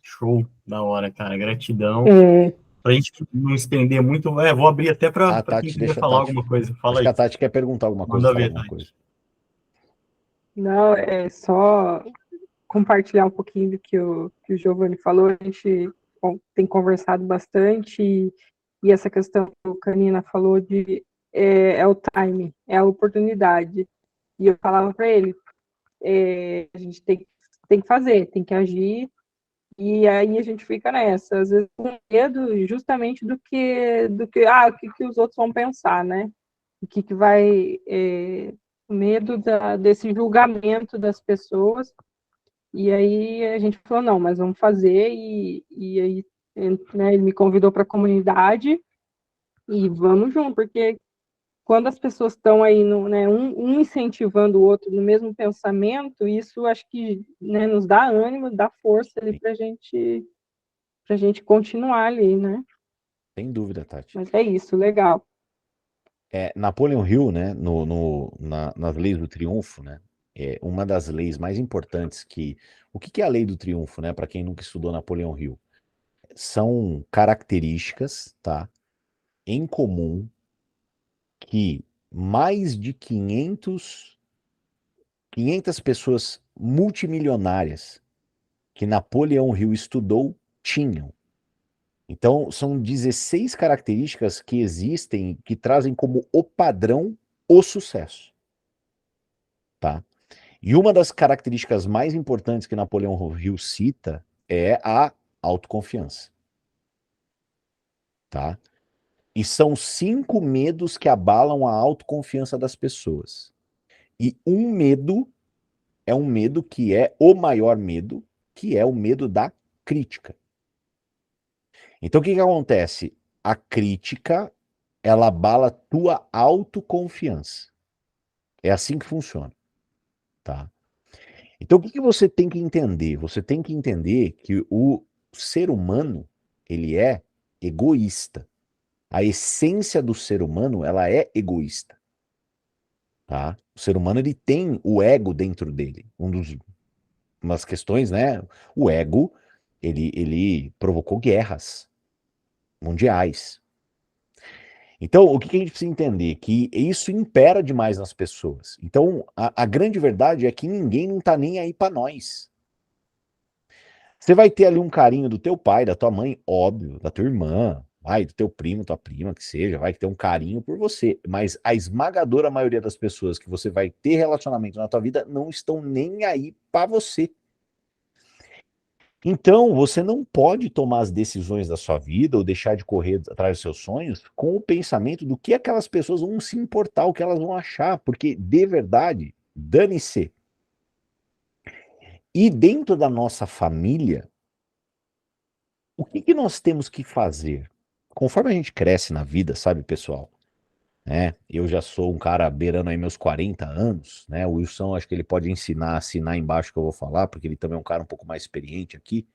Show, da hora, cara. Gratidão. É, Para a gente não estender muito, vou abrir até A para quem Tati, quiser deixa a falar Tati. alguma coisa. Acho Fala que a aí. Tati quer perguntar alguma coisa, Manda falar ver, alguma coisa. Tati. não, é só compartilhar um pouquinho do que o Giovanni falou. A gente tem conversado bastante e essa questão que o Canina falou de é o time, é a oportunidade. E eu falava para ele, a gente tem que fazer, tem que agir. E aí a gente fica nessa, às vezes com medo justamente o que os outros vão pensar, né? O que vai, medo desse julgamento das pessoas. E aí a gente falou, não, mas vamos fazer, e aí, né, ele me convidou para a comunidade, E vamos junto, porque quando as pessoas estão aí, no, né, um incentivando o outro no mesmo pensamento, isso acho que, né, nos dá ânimo, dá força ali para gente continuar ali, né? Sem dúvida, Tati. Mas é isso, legal. Napoleon Hill, né, nas leis do triunfo, né, uma das leis mais importantes o que é a lei do triunfo, né, para quem nunca estudou Napoleon Hill? São características, tá, em comum que mais de 500 pessoas multimilionárias que Napoleão Hill estudou tinham. Então, são 16 características que existem que trazem como o padrão o sucesso, tá? E uma das características mais importantes que Napoleão Hill cita é a autoconfiança, tá? E são 5 medos que abalam a autoconfiança das pessoas. E um medo é um medo que é o maior medo, que é o medo da crítica. Então o que acontece? A crítica, ela abala tua autoconfiança. É assim que funciona, tá? Então o que você tem que entender? Você tem que entender que o ser humano, ele é egoísta. A essência do ser humano, ela é egoísta, tá? O ser humano, ele tem o ego dentro dele. Umas questões, né? O ego, ele provocou guerras mundiais. Então, o que a gente precisa entender? Que isso impera demais nas pessoas. Então, a grande verdade é que ninguém não tá nem aí para nós. Você vai ter ali um carinho do teu pai, da tua mãe, óbvio, da tua irmã, vai, do teu primo, tua prima, que seja, vai ter um carinho por você. Mas a esmagadora maioria das pessoas que você vai ter relacionamento na tua vida não estão nem aí para você. Então, você não pode tomar as decisões da sua vida ou deixar de correr atrás dos seus sonhos com o pensamento do que aquelas pessoas vão se importar, o que elas vão achar, porque de verdade, dane-se. E dentro da nossa família, o que nós temos que fazer? Conforme a gente cresce na vida, sabe, pessoal? Né? Eu já sou um cara beirando aí meus 40 anos, né? O Wilson, acho que ele pode assinar embaixo que eu vou falar, porque ele também é um cara um pouco mais experiente aqui.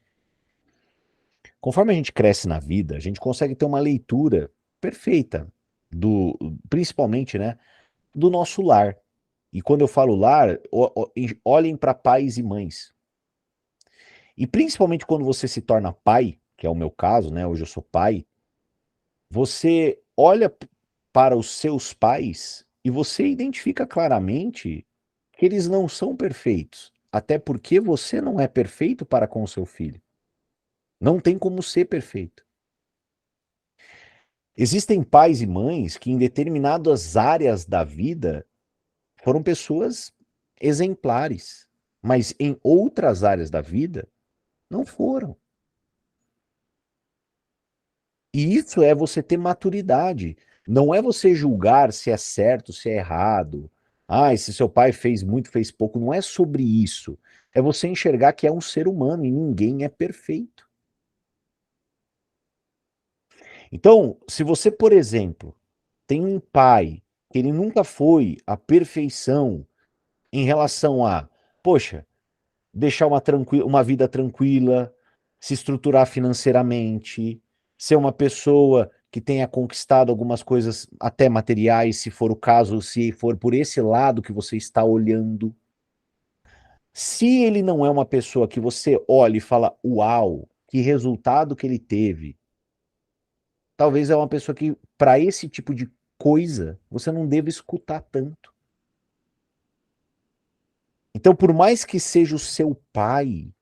Conforme a gente cresce na vida, a gente consegue ter uma leitura perfeita principalmente, né, do nosso lar. E quando eu falo lar, olhem para pais e mães. E principalmente quando você se torna pai, que é o meu caso, né? Hoje eu sou pai. Você olha para os seus pais e você identifica claramente que eles não são perfeitos, até porque você não é perfeito para com o seu filho. Não tem como ser perfeito. Existem pais e mães que, em determinadas áreas da vida, foram pessoas exemplares, mas em outras áreas da vida, não foram. E isso é você ter maturidade. Não é você julgar se é certo, se é errado. Ah, se seu pai fez muito, fez pouco. Não é sobre isso. É você enxergar que é um ser humano e ninguém é perfeito. Então, se você, por exemplo, tem um pai que ele nunca foi a perfeição em relação a, poxa, deixar uma vida tranquila, se estruturar financeiramente, ser uma pessoa que tenha conquistado algumas coisas até materiais, se for o caso, se for por esse lado que você está olhando. Se ele não é uma pessoa que você olha e fala, uau, que resultado que ele teve, talvez é uma pessoa que, para esse tipo de coisa, você não deva escutar tanto. Então, por mais que seja o seu pai,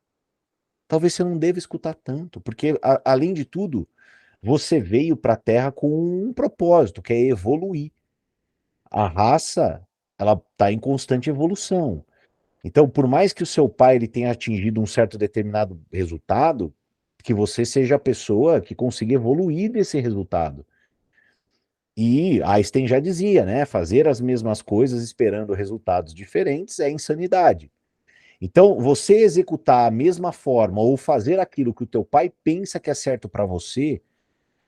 talvez você não deva escutar tanto, porque, além de tudo, você veio para a Terra com um propósito, que é evoluir. A raça, ela está em constante evolução. Então, por mais que o seu pai ele tenha atingido um certo determinado resultado, que você seja a pessoa que consiga evoluir desse resultado. E Einstein já dizia, né? Fazer as mesmas coisas esperando resultados diferentes é insanidade. Então, você executar a mesma forma ou fazer aquilo que o teu pai pensa que é certo para você,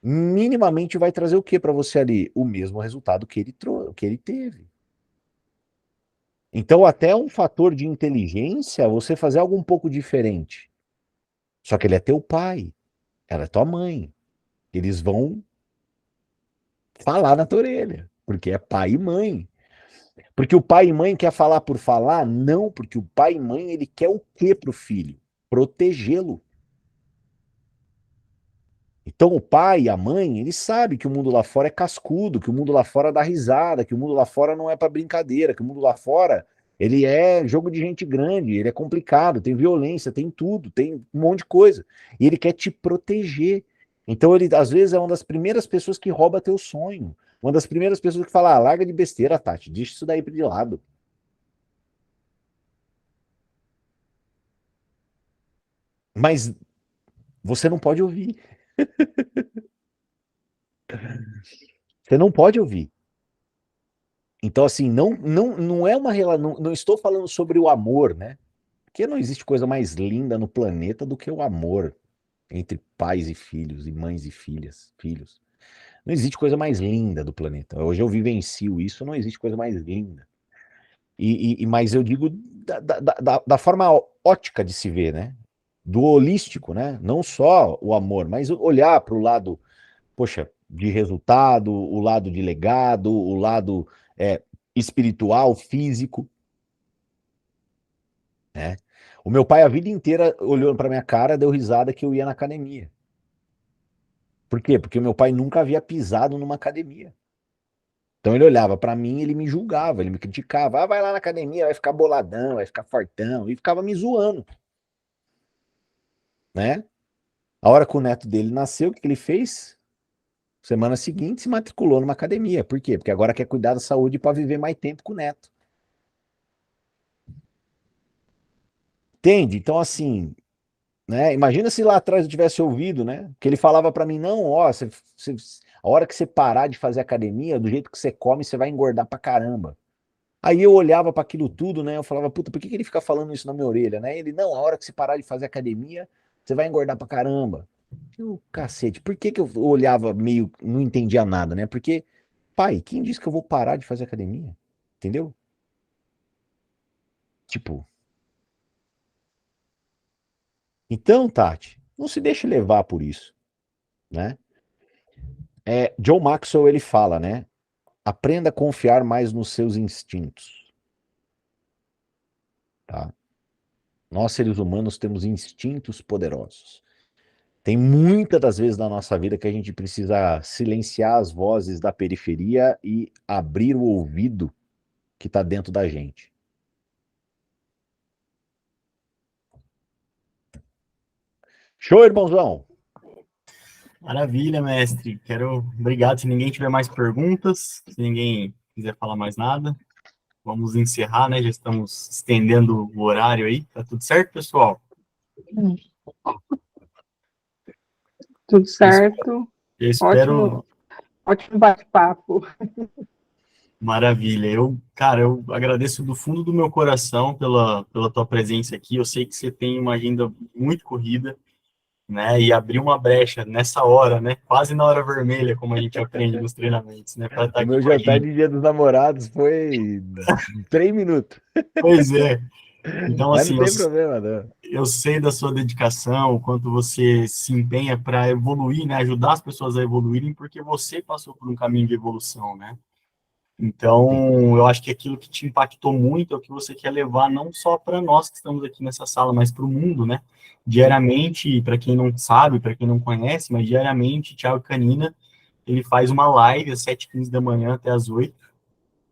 minimamente vai trazer o que para você ali? O mesmo resultado que ele teve. Então, até um fator de inteligência, você fazer algo um pouco diferente. Só que ele é teu pai, ela é tua mãe. Eles vão falar na tua orelha, porque é pai e mãe. Porque o pai e mãe quer falar por falar? Não, porque o pai e mãe, ele quer o quê pro filho? Protegê-lo. Então o pai e a mãe, eles sabem que o mundo lá fora é cascudo, que o mundo lá fora dá risada, que o mundo lá fora não é para brincadeira, que o mundo lá fora ele é jogo de gente grande, ele é complicado, tem violência, tem tudo, tem um monte de coisa. E ele quer te proteger. Então ele às vezes é uma das primeiras pessoas que rouba teu sonho. Uma das primeiras pessoas que fala, larga de besteira, Tati, deixa isso daí de lado. Mas você não pode ouvir. Você não pode ouvir. Então, assim, não é uma relação. Não estou falando sobre o amor, né? Porque não existe coisa mais linda no planeta do que o amor entre pais e filhos, e mães e filhos. Não existe coisa mais linda do planeta. Hoje eu vivencio isso, não existe coisa mais linda. Mas eu digo da forma ótica de se ver, né? Do holístico, né? Não só o amor, mas olhar para o lado, poxa, de resultado, o lado de legado, o lado espiritual, físico, né? O meu pai a vida inteira olhou para minha cara, deu risada que eu ia na academia. Por quê? Porque o meu pai nunca havia pisado numa academia. Então ele olhava para mim, ele me julgava, ele me criticava. Ah, vai lá na academia, vai ficar boladão, vai ficar fortão, e ficava me zoando, né? A hora que o neto dele nasceu, o que ele fez? Semana seguinte se matriculou numa academia. Por quê? Porque agora quer cuidar da saúde para viver mais tempo com o neto. Entende? Então, assim, né? Imagina se lá atrás eu tivesse ouvido, né? Que ele falava para mim, não, ó, a hora que você parar de fazer academia, do jeito que você come, você vai engordar pra caramba. Aí eu olhava para aquilo tudo, né? Eu falava, puta, por que ele fica falando isso na minha orelha, né? Ele, não, a hora que você parar de fazer academia, você vai engordar pra caramba. Eu, cacete, por que eu olhava meio, não entendia nada, né? Porque, pai, quem disse que eu vou parar de fazer academia? Entendeu? Tipo, então, Tati, não se deixe levar por isso, né? John Maxwell, ele fala, né? Aprenda a confiar mais nos seus instintos, tá? Nós, seres humanos, temos instintos poderosos. Tem muitas das vezes na nossa vida que a gente precisa silenciar as vozes da periferia e abrir o ouvido que está dentro da gente. Show, irmãozão? Maravilha, mestre. Obrigado. Se ninguém tiver mais perguntas, se ninguém quiser falar mais nada, vamos encerrar, né? Já estamos estendendo o horário aí. Tá tudo certo, pessoal? Tudo certo. Eu espero. Ótimo bate-papo. Maravilha. Eu agradeço do fundo do meu coração pela tua presença aqui. Eu sei que você tem uma agenda muito corrida, né? E abrir uma brecha nessa hora, né? Quase na hora vermelha, como a gente aprende nos treinamentos, né? Para estar O aqui meu com a jantar gente. de Dia dos Namorados foi 3 minutos. Pois é. Então, Mas não assim, tem problema, não. eu sei da sua dedicação, o quanto você se empenha para evoluir, né? Ajudar as pessoas a evoluírem, porque você passou por um caminho de evolução, né? Sim. Então, eu acho que aquilo que te impactou muito é o que você quer levar não só para nós que estamos aqui nessa sala, mas para o mundo, né? Diariamente, para quem não sabe, para quem não conhece, mas diariamente, Thiago Canina, ele faz uma live às 7h15 da manhã até às 8h,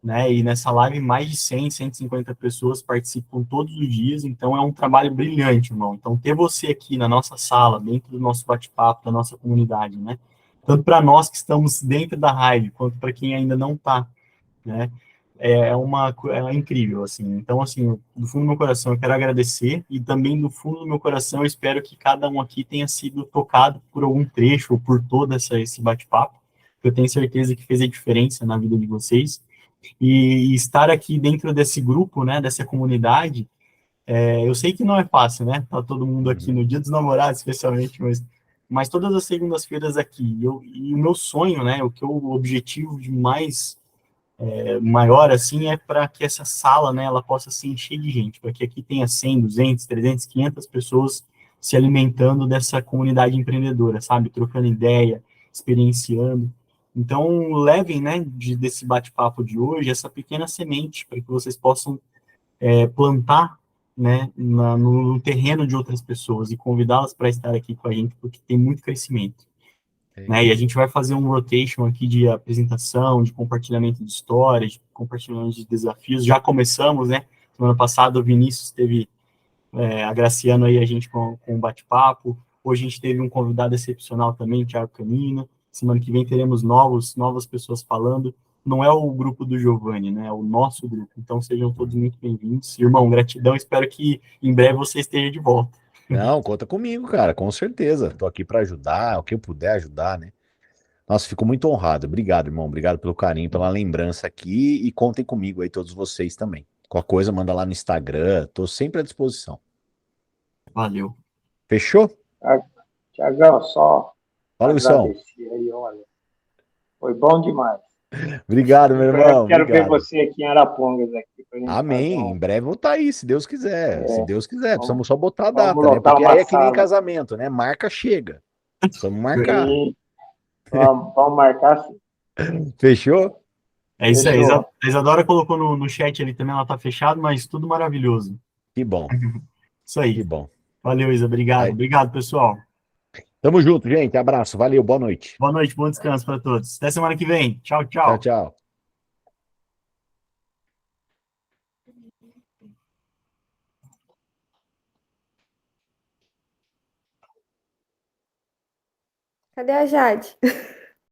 né? E nessa live mais de 100, 150 pessoas participam todos os dias, então é um trabalho brilhante, irmão. Então, ter você aqui na nossa sala, dentro do nosso bate-papo, da nossa comunidade, né? Tanto para nós que estamos dentro da live, quanto para quem ainda não está, né? É incrível, assim. Então, assim, do fundo do meu coração, eu quero agradecer e também do fundo do meu coração, eu espero que cada um aqui tenha sido tocado por algum trecho ou por todo esse bate-papo, que eu tenho certeza que fez a diferença na vida de vocês. E estar aqui dentro desse grupo, né, dessa comunidade, eu sei que não é fácil, né? Tá todo mundo aqui Uhum. no Dia dos Namorados, especialmente, mas mas todas as segundas-feiras aqui. E o meu sonho, né, o objetivo de mais maior assim é para que essa sala, né, ela possa se encher de gente, para que aqui tenha 100, 200, 300, 500 pessoas se alimentando dessa comunidade empreendedora, sabe, trocando ideia, experienciando. Então, levem, né, desse bate-papo de hoje essa pequena semente para que vocês possam plantar, né, no terreno de outras pessoas e convidá-las para estar aqui com a gente, porque tem muito crescimento. É. Né? E a gente vai fazer um rotation aqui de apresentação, de compartilhamento de histórias, de compartilhamento de desafios. Já começamos, né? Semana passada o Vinícius teve agraciando aí a gente com um bate-papo. Hoje a gente teve um convidado excepcional também, Thiago Canina. Semana que vem teremos novas pessoas falando. Não é o grupo do Giovanni, né? É o nosso grupo. Então sejam todos muito bem-vindos. Irmão, gratidão. Espero que em breve você esteja de volta. Não, conta comigo, cara, com certeza. Tô aqui para ajudar, o que eu puder ajudar, né? Nossa, fico muito honrado. Obrigado, irmão. Obrigado pelo carinho, pela lembrança aqui e contem comigo aí, todos vocês também. Qualquer coisa, manda lá no Instagram. Tô sempre à disposição. Valeu. Fechou? Tiagão, só Fala, Wilson. agradecer aí, olha. Foi bom demais. Obrigado, Em meu breve irmão. quero ver Obrigado. você aqui em Arapongas aqui pra gente fazer Amém. Em breve eu vou estar aí, se Deus quiser. Se Deus quiser. vamos, Precisamos só botar a vamos data, né? lotar Porque aí uma é que nem sala. casamento, né? Marca, chega. Precisamos marcar. E vamos marcar sim. Fechou? É isso aí. Fechou. A Isadora colocou no chat ali também, ela tá fechada, mas tudo maravilhoso. Que bom. Isso aí. Que bom. Valeu, Isa. Obrigado. Aí. Obrigado, pessoal. Tamo junto, gente. Abraço. Valeu. Boa noite. Boa noite, bom descanso para todos. Até semana que vem. Tchau, Tchau, tchau. tchau. Cadê a Jade?